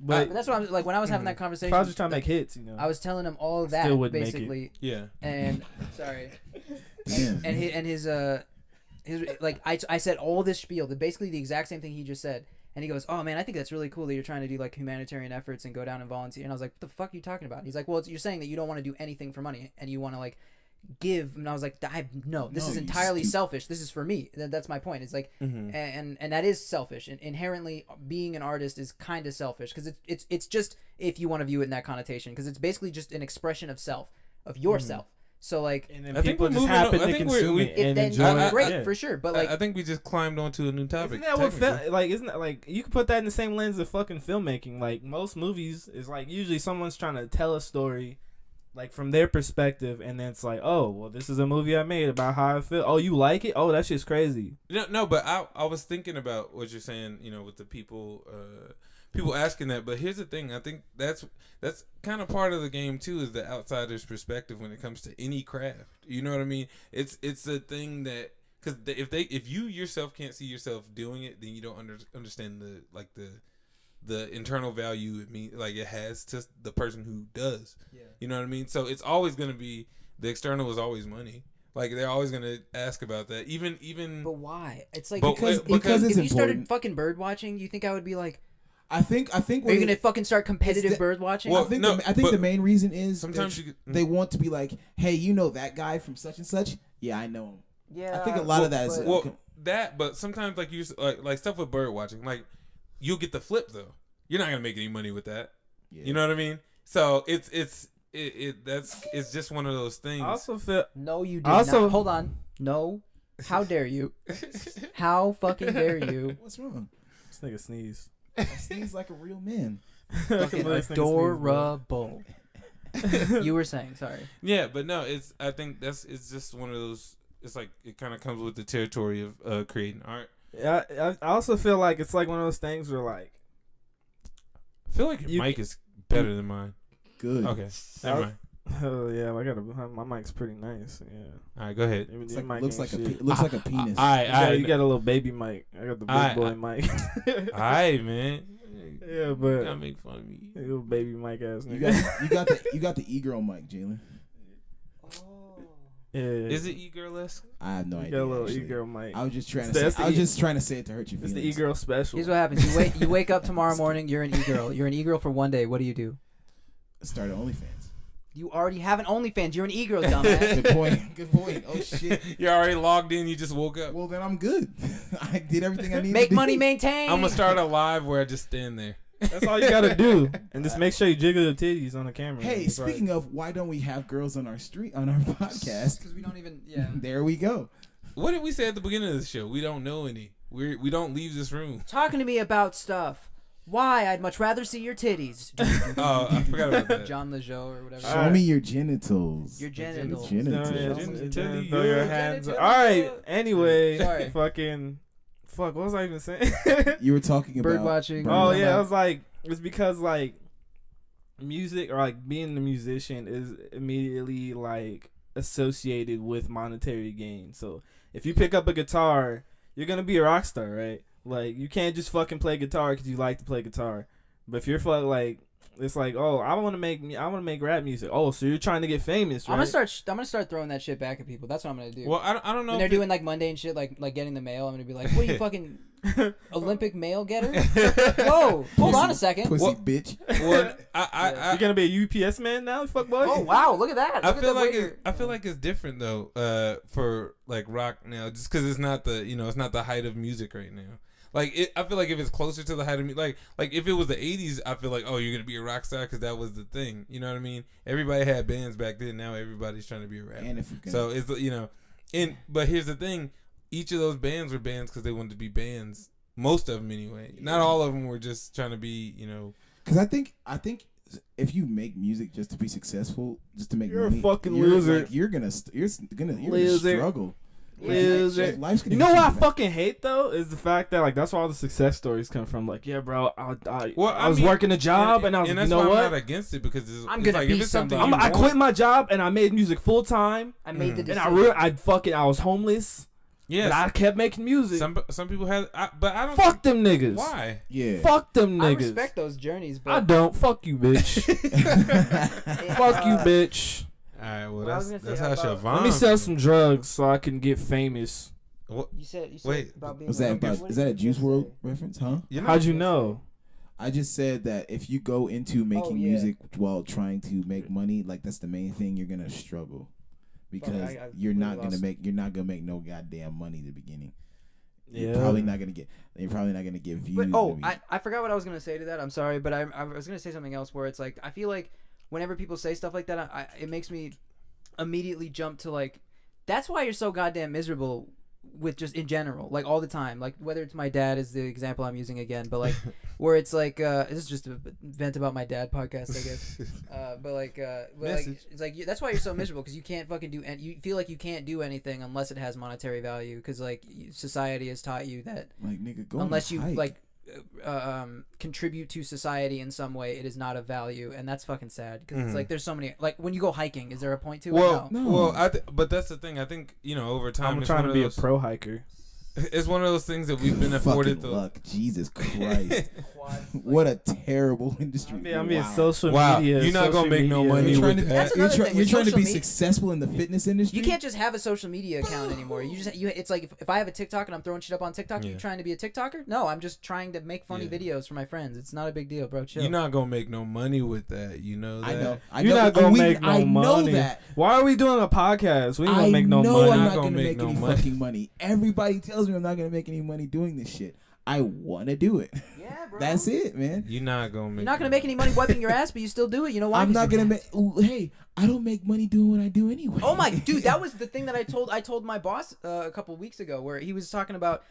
but that's what I'm like. When I was having that conversation, if I was just trying to make hits, I was telling him all of that Still wouldn't basically. Yeah. And sorry. Damn. And his like I said all this spiel, basically the exact same thing he just said. And he goes, "Oh man, I think that's really cool that you're trying to do like humanitarian efforts and go down and volunteer." And I was like, "What the fuck are you talking about?" And he's like, "Well, you're saying that you don't want to do anything for money and you want to like give." And I was like, this is entirely selfish. This is for me. That's my point. It's like and that is selfish, and inherently being an artist is kind of selfish because it's just, if you want to view it in that connotation, because it's basically just an expression of self, of yourself. So like, and then I think people we're just moving happen on. I to think consume it and then enjoy it. great for sure. But like, I think we just climbed onto a new topic. Isn't that what isn't that like, you can put that in the same lens of fucking filmmaking? Like, most movies is like, usually someone's trying to tell a story like from their perspective, and then it's like, oh well, this is a movie I made about how I feel. Oh, you like it? Oh, that shit's crazy. No, but I was thinking about what you're saying, with the people asking that. But here's the thing, I think that's kind of part of the game too, is the outsider's perspective when it comes to any craft. You know what I mean? It's a thing that, because if you yourself can't see yourself doing it, then you don't understand the internal value it has to the person who does. Yeah. You know what I mean? So it's always gonna be, the external is always money. Like, they're always gonna ask about that. Even. But why? It's like, because if it's you started important. fucking bird watching, you think I would be like, I think are you gonna fucking start competitive bird watching? Well, I think the main reason is sometimes they want to be like, hey, that guy from such and such? Yeah, I know him. Yeah. I think a lot of that is but sometimes like like stuff with bird watching, like, you'll get the flip though. You're not gonna make any money with that. Yeah. You know what I mean? So it's just one of those things. I also feel no, you did not. Hold on. No. How dare you? How fucking dare you? What's wrong? This nigga sneeze. I sneeze like a real man. Fucking adorable. You were saying, sorry. Yeah, but no, I think it's just one of those. It's like, it kind of comes with the territory of creating art. Yeah, I also feel like it's like one of those things where, like, I feel like your mic is better than mine. Good. Okay. Never mind. Oh yeah, my mic's pretty nice. Yeah. All right, go ahead. Looks like a penis. You got a little baby mic. I got the big boy mic. All right, man. Yeah, but you gotta make fun of me. Little baby mic ass nigga. You got the e-girl mic, Jalen. Yeah. Is it e-girl-esque? I have no idea. Got a little e-girl mic. I was just trying to say it to hurt your feelings. It's the e-girl special. Here's what happens. You wake up tomorrow morning. You're an e-girl. You're an e-girl for one day. What do you do? Start OnlyFans. You already have an OnlyFans. You're an e-girl, dumbass. Good point. Good point. Oh shit. You're already logged in. You just woke up. Well, then I'm good. I did everything I needed. Make to do. money, maintain. I'm gonna start a live where I just stand there. That's all you gotta do, and just make sure you jiggle the titties on the camera. Hey, speaking of, why don't we have girls on our podcast? Because we don't even. Yeah. There we go. What did we say at the beginning of the show? We don't know any. We don't leave this room. Talking to me about stuff. Why? I'd much rather see your titties. Oh, I forgot about that. John Lejeune or whatever. Show me your genitals. Your genitals. Genitals. Throw your hands. All right. Anyway, Sorry. Fuck. What was I even saying? You were talking about Bird watching. Oh yeah, I was like, it's because like music or like being a musician is immediately like associated with monetary gain. So if you pick up a guitar, you're gonna be a rock star, right? Like you can't just fucking play guitar because you like to play guitar. But if you're like, it's like, oh, I want to make rap music. Oh, so you're trying to get famous, right? I'm gonna start throwing that shit back at people. That's what I'm gonna do. Well, I don't know. When they're doing like mundane shit, like getting the mail, I'm gonna be like, "What are you fucking Olympic mail getter? Whoa, hold on a second. pussy bitch. Well, You're gonna be a UPS man now, fuck boy. Oh wow, look at that. I Look at feel the like waiter. I feel like it's different though. For like rock now, just because it's not the height of music right now. Like I feel like if it's closer to the height of music, like if it was the '80s, I feel like, oh, you're gonna be a rock star because that was the thing. You know what I mean? Everybody had bands back then. Now everybody's trying to be a rapper. And if you can, So it's but here's the thing: each of those bands were bands because they wanted to be bands. Most of them anyway. Not all of them were just trying to be, because I think if you make music just to be successful, just to make You're a money, fucking you're loser. Like, you're gonna Loser. struggle. Loser. Life's gonna You know get what I bad. fucking hate though is the fact that like that's where all the success stories come from. Like, yeah, bro, I was mean, working a job and I was, and that's you know why what? I'm not against it because I'm it's gonna like be if it's something somebody. you I quit my job and I made music full time. I made the And decision. I was homeless. Yes. But I kept making music. Some people have, but I don't. Fuck them niggas. Why? Yeah. Fuck them I niggas. respect those journeys, but I don't. Fuck you, bitch. Fuck you, bitch. All right. Well, Well, I was gonna that's say how about- Siobhan. Let me sell some drugs so I can get famous. What? You said Wait, about being. Was that What is that a did you Juice just World say? reference? Huh? How'd you know? I just said that if you go into making yeah. music while trying to make money, like that's the main thing, you're gonna struggle because I you're not completely gonna make no goddamn money in the beginning. Yeah. You're probably not gonna get views. But in the I forgot what I was gonna say to that. I'm sorry, but I was gonna say something else where it's like I feel like whenever people say stuff like that, it makes me immediately jump to like that's why you're so goddamn miserable with just in general, like all the time, like whether it's my dad is the example I'm using again, but like where it's like this is just a vent about my dad podcast, I guess. But like it's like that's why you're so miserable because you can't fucking do and you feel like you can't do anything unless it has monetary value because like society has taught you that like nigga, go unless on a you hike. like contribute to society in some way, it is not of value, and that's fucking sad because it's like there's so many like when you go hiking, is there a point to it? Well, No. No. but that's the thing. I think over time, I'm it's trying one to of be those, a pro hiker. It's one of those things that we've been afforded. Fucking luck. Jesus Christ. What a terrible industry. I'm being Wow. social Wow, media. you're not gonna social make no media. money You're trying with to, that. That's another thing you're with trying to social be media. successful in the fitness industry. You can't just have a social media account anymore. It's like if I have a TikTok and I'm throwing shit up on TikTok, Yeah. you trying to be a TikToker? No, I'm just trying to make funny Yeah. videos for my friends. It's not a big deal, bro. Chill. You're not gonna make no money with that. You know that. I know. I You're know. not gonna make no I know money. that. Why are we doing a podcast? We ain't I gonna make no know money. I'm Not not gonna gonna make make no any money. fucking money. Everybody tells me I'm not gonna make any money doing this shit. I want to do it. Yeah, bro. That's it, man. You're not gonna make. You're not gonna make any money wiping your ass, but you still do it. You know why? I'm 'Cause not gonna make. Hey, I don't make money doing what I do anyway. Oh my dude, that was the thing that I told my boss a couple weeks ago, where he was talking about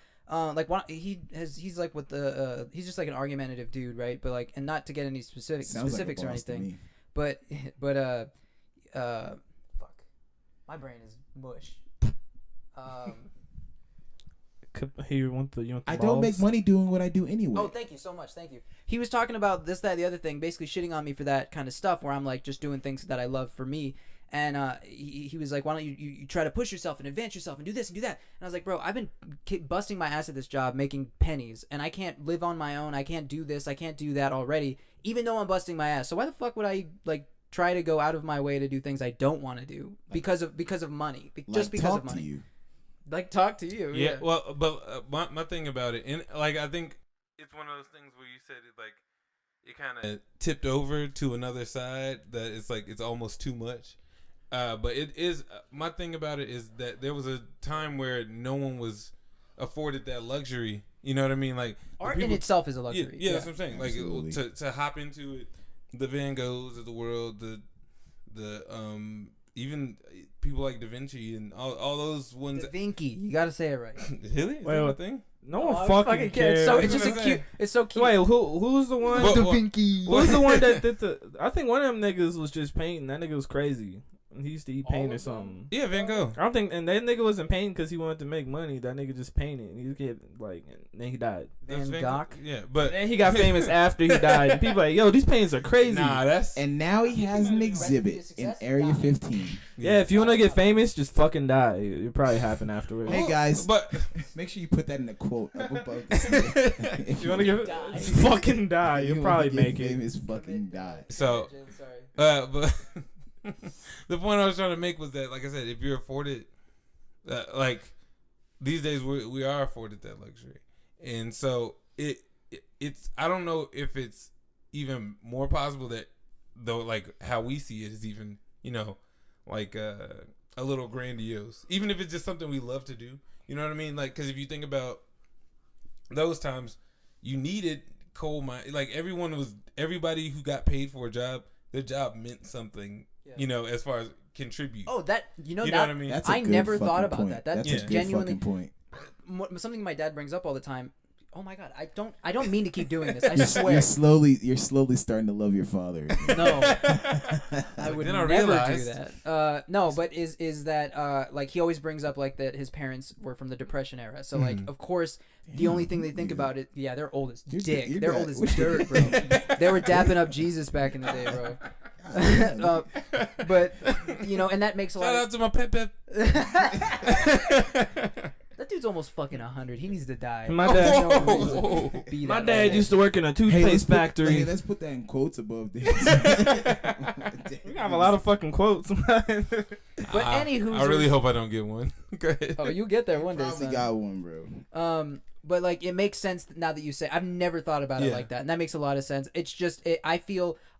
he's like with the he's just like an argumentative dude, right? But like, and not to get any specifics or anything, but fuck, my brain is mush. You want the I don't make money doing what I do anyway. Oh, thank you so much. Thank you. He was talking about this, that, the other thing, basically shitting on me for that kind of stuff where I'm like just doing things that I love for me. And he was like, why don't you try to push yourself and advance yourself and do this and do that? And I was like, bro, I've been busting my ass at this job making pennies and I can't live on my own. I can't do this. I can't do that already, even though I'm busting my ass. So why the fuck would I like try to go out of my way to do things I don't want to do because of money? Just because of money. To you. Like talk to you. Yeah. Well, but my thing about it, and like I think it's one of those things where you said it like tipped over to another side that it's like it's almost too much. But it is my thing about it is that there was a time where no one was afforded that luxury. You know what I mean? Like art in itself is a luxury. Yeah, that's what I'm saying. Absolutely. Like to hop into it, the Van Goghs of the world, the even people like Da Vinci and all those ones. Da Vinci, you gotta say it right. Really? Is Wait, that a what? thing? No one I fucking cares. So That's it's just a what I'm cute. saying. It's so cute. Wait, who's the one? What- Da what- Vinci. Who's the one that did the? I think one of them niggas was just painting. That nigga was crazy. He used to eat paint or something. Yeah, Van Gogh. I don't think, and that nigga wasn't painting because he wanted to make money. That nigga just painted. And he get like, and then he died. That's Van Gogh. Yeah, but And then he got famous after he died. And people like, yo, these paintings are crazy. nah, that's And now he has an exhibit in Area 15. Yeah, if you want to get famous, just fucking die. It'll probably happen afterwards. Hey guys, But make sure you put that in the quote up above this. If If you want to get fucking die, if you'll you probably wanna get make it. famous, fucking die. so Sorry. but the point I was trying to make was that, like I said, if you're afforded, like these days we are afforded that luxury, and so it's I don't know if it's even more possible that though like how we see it is even like a little grandiose, even if it's just something we love to do. You know what I mean? Like because if you think about those times, you needed coal mine. Like everybody who got paid for a job, their job meant something. Yeah. As far as contribute. Oh, that you know that, what I mean? That's a I good never fucking thought about point. that. That's That's a good genuinely fucking point. something my dad brings up all the time. Oh my god, I don't mean to keep doing this. I You're swear. you're slowly starting to love your father. No, I would Then I never do realized- that. No, but is that like he always brings up like that his parents were from the Depression era. So like of course the only thing they think about it, yeah, they're old as Your dick. your They're dad- old as dirt, bro. They were dapping up Jesus back in the day, bro. But and that makes a Shout lot. out to my pep. That dude's almost fucking 100. He needs to die. My dad- There's no reason to be My that dad old. used to work in a Hey, toothpaste factory. let's put that in quotes above this. We have a lot of fucking quotes. But anywho, I really hope I don't get one. Go ahead. Oh, you get there one day, Probably son. got one, bro. But like it makes sense now that you say. I've never thought about it Yeah. like that, and that makes a lot of sense. It's just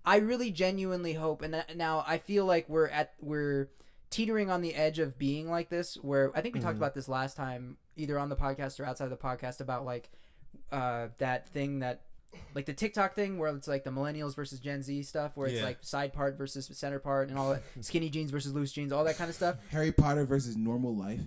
I really genuinely hope, and now I feel like we're teetering on the edge of being like this. Where I think we talked about this last time, either on the podcast or outside the podcast, about like that thing that. Like the TikTok thing where it's like the millennials versus Gen Z stuff where it's Yeah. like side part versus center part and all that skinny jeans versus loose jeans, all that kind of stuff. Harry Potter versus normal life.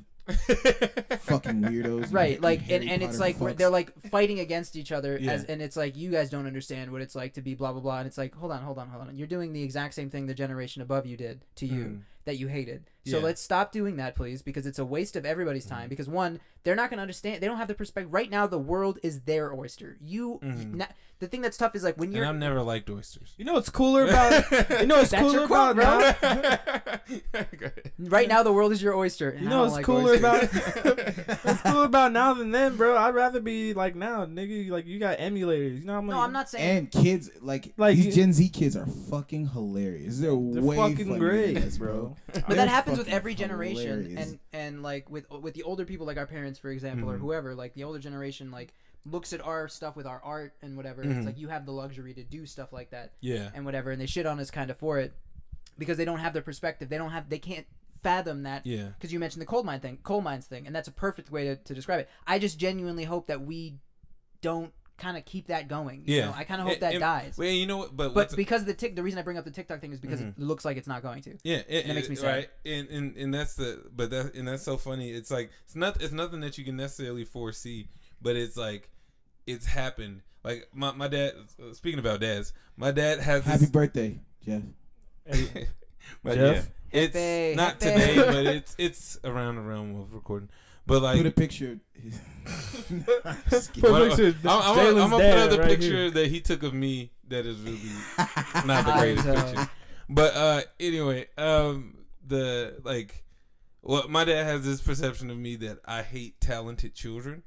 Fucking weirdos. Right, like Harry and it's Potter like fucks. they're like fighting against each other Yeah. and it's like you guys don't understand what it's like to be blah blah blah and it's like hold on. You're doing the exact same thing the generation above you did to you that you hated. So Yeah. let's stop doing that, please, because it's a waste of everybody's time. Because one, they're not going to understand. They don't have the perspective. Right now, the world is their oyster. The thing that's tough is like when And you're. I've never liked oysters. You know what's cooler about? You know what's That's cooler your quote, about bro. now? Go ahead. Right now, the world is your oyster. and You I know don't what's like cooler oysters. about? What's cooler about now than then, bro? I'd rather be like now, nigga. Like you got emulators. You know how many? No, I'm not saying. And kids, like these Gen Z kids are fucking hilarious. They're way fucking funnier great, than us, bro. But They're that happens with fucking every generation, hilarious. and like with the older people, like our parents, for example, or whoever. Like the older generation, like looks at our stuff with our art and whatever. It's like you have the luxury to do stuff like that, Yeah. and whatever, and they shit on us kind of for it because they don't have the perspective. They can't fathom that. Yeah. Because you mentioned the coal mines thing, and that's a perfect way to describe it. I just genuinely hope that we don't kind of keep that going. You know? I kind of hope that dies. Well, you know what? But because the reason I bring up the TikTok thing is because it looks like it's not going to. Yeah, and it makes me sad. Right, and that's that's so funny. It's like it's nothing that you can necessarily foresee, but it's like it's happened. Like my dad. Speaking about dads, my dad has Happy this, birthday, Jeff. but Jeff? yeah, it's Happy- not happy. today, but it's around the realm of recording. But like, Put a picture. Just kidding. Put a Well, picture. I'm Jalen's gonna put dad up the right picture here. that he took of me. That is really not the I greatest was, picture. But anyway, the like, well, my dad has this perception of me that I hate talented children.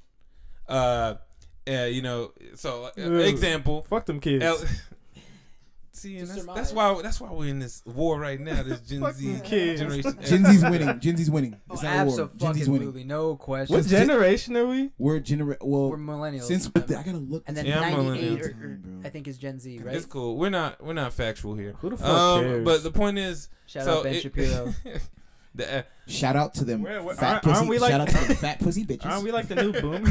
You know, so Ugh. example. Fuck them kids. See, and To that's surmise. why we're in this war right now. This Gen Z Fucking kids. generation. Gen Z's winning. Gen Z's winning. It's not a war. Gen Z's winning. Absolutely, no question. What generation are we? We're We're millennials. since I gotta look. and then Yeah, I'm 98 millennials. or I think is Gen Z, right? It's cool. We're not factual here. Who the fuck cares? But the point is, Shout out Ben Shapiro. the, Shout out to them Where- fat aren't pussy. we like- Shout out to them fat pussy bitches. Aren't we like the new boom?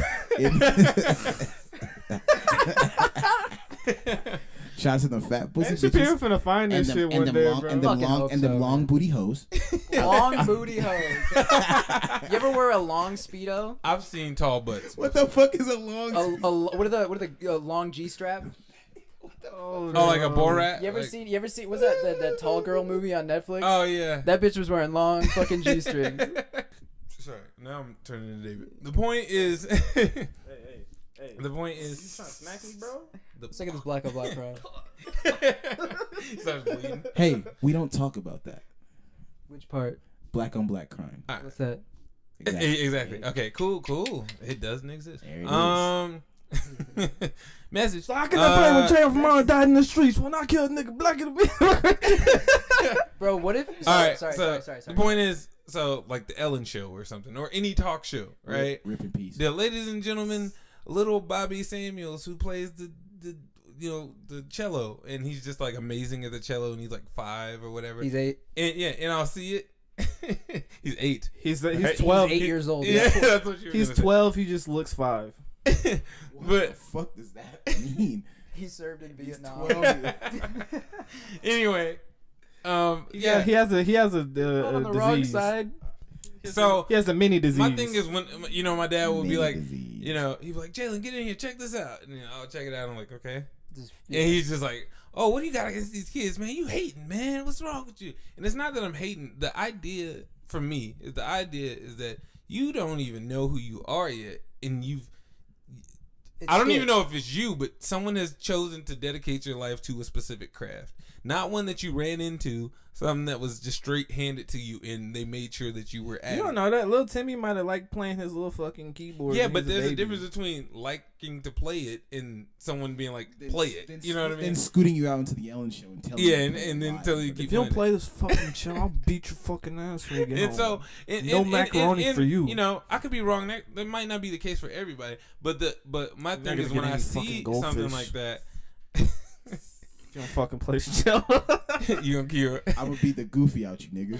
Shout out to them fat pussy Ben Shapiro bitches. finna find this shit one day, bro. Fucking hope so, long booty hoes. Long booty hose. You ever wear a long speedo? I've seen tall butts. What the fuck is a long? What are the long G strap? Oh, like a Borat. You ever Like- see? Was that that tall girl movie on Netflix? Oh yeah. That bitch was wearing long fucking G strings. Sorry, now I'm turning to David. The point is, Hey. the point You is, trying to smack me, bro? Let's look at this black on black crime. He starts bleeding. Hey, we don't talk about that. Which part? Black on black crime. What's that? Exactly. Okay. Cool. It doesn't exist. There it is. Message. So how can I play when Trayvon Martin died in the streets when I killed a nigga black in the Bro, what if? All right. Sorry. The point is, so like the Ellen Show or something, or any talk show, right? Rip in peace. The ladies and gentlemen, little Bobby Samuels, who plays the cello, and he's just like amazing at the cello, and he's like 5 or whatever. He's 8. And I'll see it. He's 8. He's Right? 12. He's 8 years old. Yeah, that's what you were He's gonna say. 12. He just looks 5. What the But fuck does that mean? He served in Vietnam. 12. anyway, Yeah, he has a on the wrong disease. side. So He has a mini disease. my thing is when my dad will be Mini like, disease. he'd be like, Jalen, get in here, check this out, and I'll check it out. I'm like, okay, Just- and he's just like, oh, what do you got against these kids, man? You hating, man? What's wrong with you? And it's not that I'm hating. The idea for me is that you don't even know who you are yet, and I don't even know if it's you, but someone has chosen to dedicate your life to a specific craft. Not one that you ran into, something that was just straight handed to you, and they made sure that you were at You it. don't know that little Timmy might have liked playing his little fucking keyboard. Yeah, when but he was there's a baby. difference between liking to play it and someone being like, play it. You know what I mean? Then scooting you out into the Ellen Show and telling Yeah, you. and then tell you If keep you don't playing play this fucking shit, I'll beat your fucking ass when you get And home. so, and, No and- macaroni and- for you. You know, I could be wrong. That might not be the case for everybody. But my not thing gonna is get when I any see fucking something goldfish. like that, If you don't fucking play shit. you gonna kill. I'm gonna beat the goofy out you, nigga.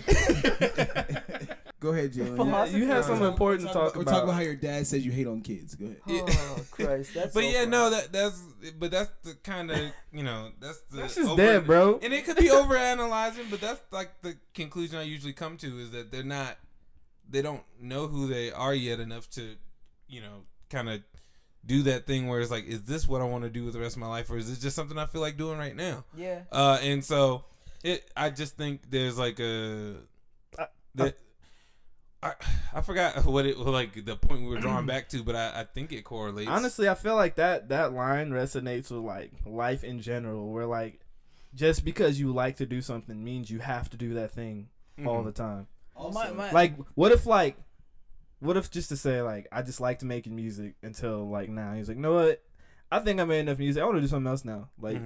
Go ahead, Jalen. You had something important to talk We're about. talking about how your dad says you hate on kids. Go ahead. Oh Christ, that's. But so yeah, funny. no, that's the kind of that's the That's just dead, bro. And it could be over analyzing, but that's like the conclusion I usually come to is that they don't know who they are yet enough to, kind of do that thing where it's like, is this what I want to do with the rest of my life, or is this just something I feel like doing right now? Yeah. And so I just think there's like I forgot what it like the point we were drawing back to, but I think it correlates. Honestly, I feel like that line resonates with like life in general, where like just because you like to do something means you have to do that thing all the time. Also, Like, what if just to say like I just liked making music until like now he's like, you know what? I think I made enough music. I want to do something else now. Like,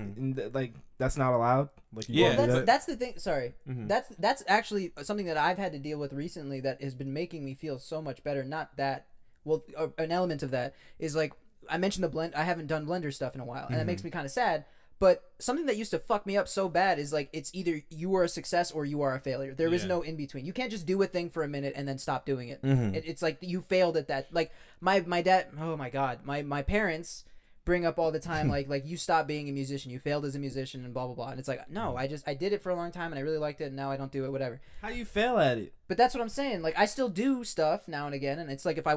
like that's not allowed. Like, you Yeah. can't do Well, that. that's the thing. Sorry, Mhm. that's actually something that I've had to deal with recently that has been making me feel so much better. Not that, well, an element of that is like I mentioned the blend. I haven't done Blender stuff in a while, and that makes me kind of sad. But something that used to fuck me up so bad is like it's either you are a success or you are a failure. There is Yeah. no in between. You can't just do a thing for a minute and then stop doing it. Mhm. It's like you failed at that. Like my dad. Oh my god, my parents bring up all the time like you stopped being a musician, you failed as a musician, and blah blah blah. And it's like no, I did it for a long time and I really liked it, and now I don't do it, whatever. How do you fail at it? But that's what I'm saying. Like I still do stuff now and again, and it's like if I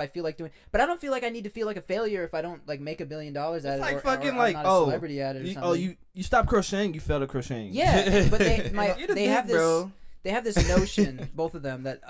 feel like doing, but I don't feel like I need to feel like a failure if I don't like make $1 billion at It's it, like or fucking I'm like not a celebrity at it or something. you stopped crocheting, you failed at crocheting. Yeah, but You're the they have dick, this bro. they have this notion, both of them, that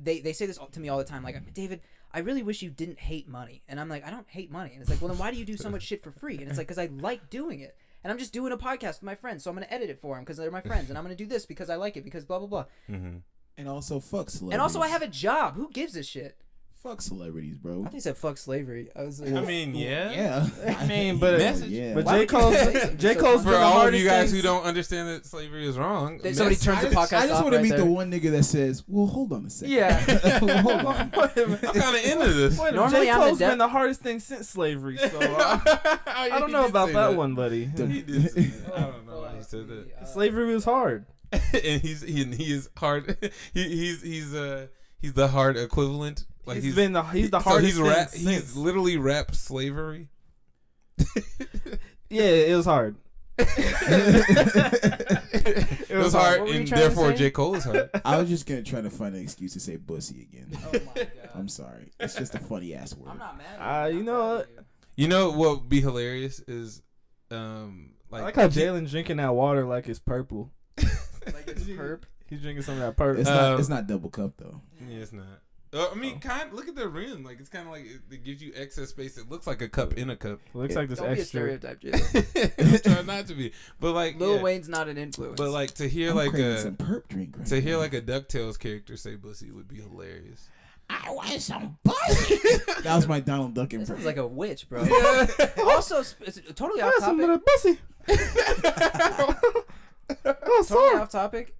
they say this to me all the time, like, David, I really wish you didn't hate money. And I'm like, I don't hate money. And it's like, well, then why do you do so much shit for free? And it's like, because I like doing it. And I'm just doing a podcast with my friends, so I'm going to edit it for them because they're my friends. And I'm going to do this because I like it, because blah, blah, blah. And also, fuck celebrities. And also, I have a job. Who gives a shit? Fuck celebrities, bro. I think he said fuck slavery. I was like, I mean, yeah. Yeah. I mean, but yeah. but Why J. would you Cole's say J. so Cole's For been the all of hardest you guys thing- who don't understand that slavery is wrong, That somebody turns the podcast I just off want to right meet there. the one nigga that says, "Well, hold on a second." Yeah. Well, hold on. I'm kind of into this. Wait, Normally J. I'm the Cole's def- been the hardest thing since slavery, so I I don't know about that one, buddy. He did say that. I don't know why he said that. Slavery was hard. And he is hard. He's the hard equivalent. Like he's the so hardest he's thing rap. since. He's literally rap slavery. Yeah, it was hard. It was hard, What were you and trying to therefore say? J. Cole is hard. I was just gonna try to find an excuse to say "bussy" again. Oh my god. I'm sorry. It's just a funny ass word. I'm not mad. You know what? You know what would be hilarious is, I like how Jalen drinking that water like it's purple. Like it's perp. He's drinking some of that purple. It's not double cup though. Yeah, it's not. I mean, look at the rim. Like it's kind of like it gives you excess space. It looks like a cup in a cup. It looks like this Don't be a extra. stereotype, Jason. I'm trying not to be, but like Lil yeah. Wayne's not an influence. But like to hear I'm like craving some perp drink. Right to hear now. like a DuckTales character say "bussy" would be hilarious. I want some bussy. That was my Donald Duck That impression. sounds like a witch, bro. Also, it's totally off That's some topic. of the pussy. Oh, Totally sorry. off topic.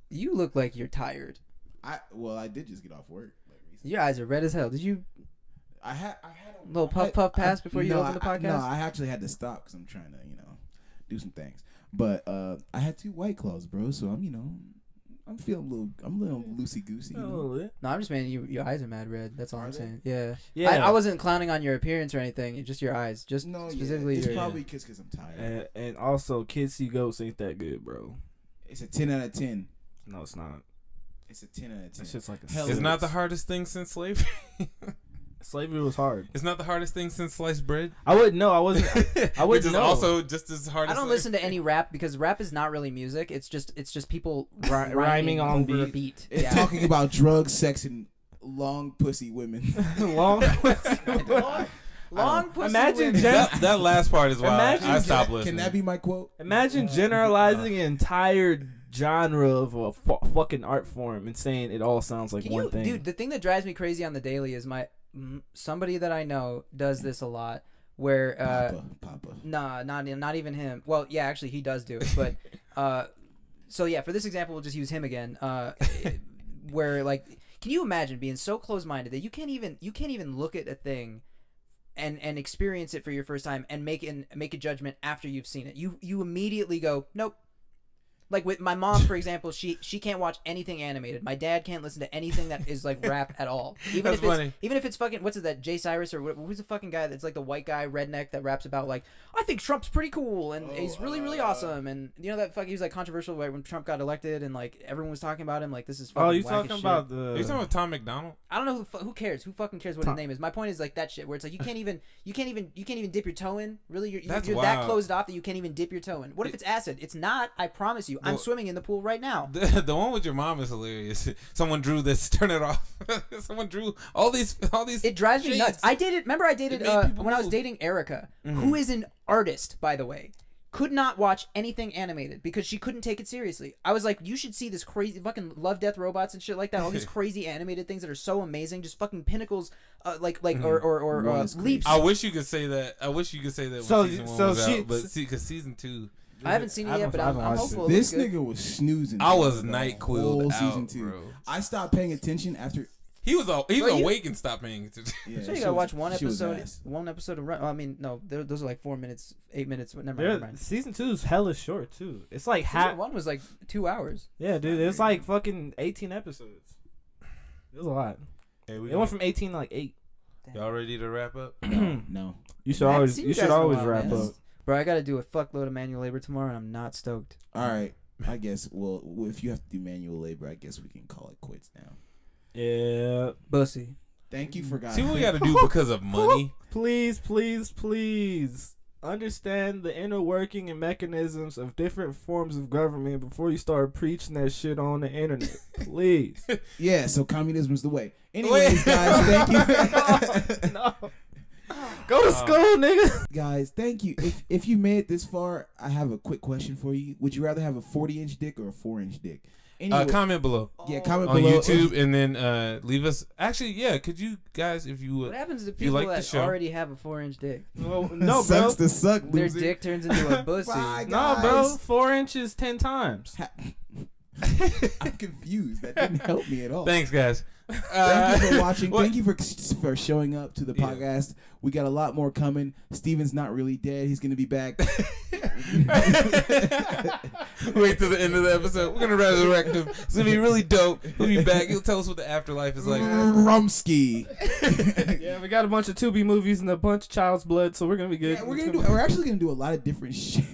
You look like you're tired. I did just get off work. Like, recently. Your eyes are red as hell. Did you I had a little puff pass before you open the podcast? No, I actually had to stop because I'm trying to do some things. But I had 2 White Claws, bro. So I'm feeling a little loosey goosey. Oh, No, I'm just saying your eyes are mad red. That's all Are I'm they? saying. Yeah. yeah. I wasn't clowning on your appearance or anything. Just your eyes. Just No, specifically it's your. probably because I'm tired. And also, Kids See Ghosts ain't that good, bro. It's a 10 out of 10. No, it's not. It's a 10 out of 10. It's just like a. Hell, It's not the hardest thing since slavery. Slavery was hard. It's not the hardest thing since sliced bread. I wouldn't know. I wasn't. I Which wouldn't is know. also just as hard. I as don't listen to any rap because rap is not really music. It's just people Rhyming on over a beat. beat. It's Yeah. talking about drugs, sex, and long pussy women. long. Long pussy. Imagine women. that last part is why Imagine- I stopped listening. Can that be my quote? Imagine generalizing an entire genre of a fucking art form and saying it all sounds like Can one you, thing. dude? The thing that drives me crazy on the daily is somebody that I know does this a lot. Where Papa. nah, not even him. Well, yeah, actually he does do it, but so yeah, for this example, we'll just use him again. Where like, can you imagine being so close-minded that you can't even look at a thing and experience it for your first time and make a judgment after you've seen it? You immediately go, nope. Like with my mom, for example, she can't watch anything animated. My dad can't listen to anything that is like rap at all. Even if it's fucking what's it, that Jay Cyrus or who's the fucking guy that's like the white guy redneck that raps about like I think Trump's pretty cool and he's really awesome and you know that fuck he was like controversial right when Trump got elected and like everyone was talking about him like this is fucking Oh, you whack talking as shit. about Are you talking about Tom McDonald? I don't know who cares. Who fucking cares what his name is? My point is like that shit where it's like you can't even dip your toe in. Really, you're that wild. closed off that you can't even dip your toe in. What if it's acid? It's not. I promise you. I'm swimming in the pool right now. The one with your mom is hilarious. Someone drew this. Turn it off. Someone drew all these. It drives me shades. nuts. I dated. Remember, I dated It made people when I was move. dating Erica, who is an artist, by the way. Could not watch anything animated because she couldn't take it seriously. I was like, you should see this crazy fucking Love, Death, Robots and shit like that. All these crazy animated things that are so amazing, just fucking pinnacles, or leaps. I wish you could say that. I wish you could say that. When So- season 1 so was she- out, but see, because season 2, I haven't seen it I yet, but I'm haven't watched hopeful. it. It This looks good. nigga was snoozing. I was the night whole quilled season out, 2. bro. I stopped paying attention after. He was Bro, awake and stopped paying attention. Yeah, So you she gotta was- watch one she was episode. ass. One episode of Run. Oh, I mean, no, those are like 4 minutes, 8 minutes. Never mind. Season 2 is hella short too. It's like Season 1 was like 2 hours. Yeah, dude. It's like fucking 18 episodes. It was a lot. Hey, It went from 18 to like 8. y'all ready to wrap up? No. You should I haven't always seen you you should guys in a always while, wrap man. up. Bro, I gotta do a fuckload of manual labor tomorrow, and I'm not stoked. All right. I guess. Well, if you have to do manual labor, I guess we can call it quits now. Yeah. Bussy. Thank you for guys. See what we got to do because of money. Please, please, please understand the inner working and mechanisms of different forms of government before you start preaching that shit on the internet. Please. Yeah. So communism is the way. Anyways, guys, thank you. No. Go to school, nigga. Guys, thank you. If you made it this far, I have a quick question for you. Would you rather have a 40-inch dick or a 4-inch dick? Anyway, Comment below yeah, comment on below. YouTube, and then leave us. Actually, yeah, could you guys, if you What would, happens to you people like the that show? already have a 4-inch dick? Well, no, bro. Sucks to suck, Their loser. dick turns into a pussy. Bye, No, bro. guys. 4 inches 10 times. I'm confused. That didn't help me at all. Thanks, guys. Thank you for watching. what- Thank you for showing up to the Yeah. podcast. We got a lot more coming. Steven's not really dead. He's gonna be back. Wait till the end of the episode. We're gonna resurrect him. It's gonna be really dope. He'll be back. He'll tell us what the afterlife is like. Rumsky. Yeah, we got a bunch of Tubi movies and a bunch of Child's Blood, so we're gonna be good. Yeah, we're actually gonna do a lot of different shit.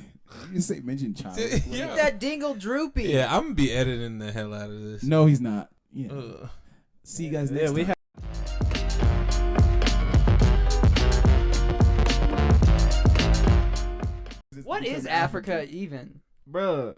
You just say mention child. Yeah. That dingle droopy. Yeah, I'm gonna be editing the hell out of this. No, he's not. Yeah. Ugh. See you guys next we time. What is Africa even? Bruh,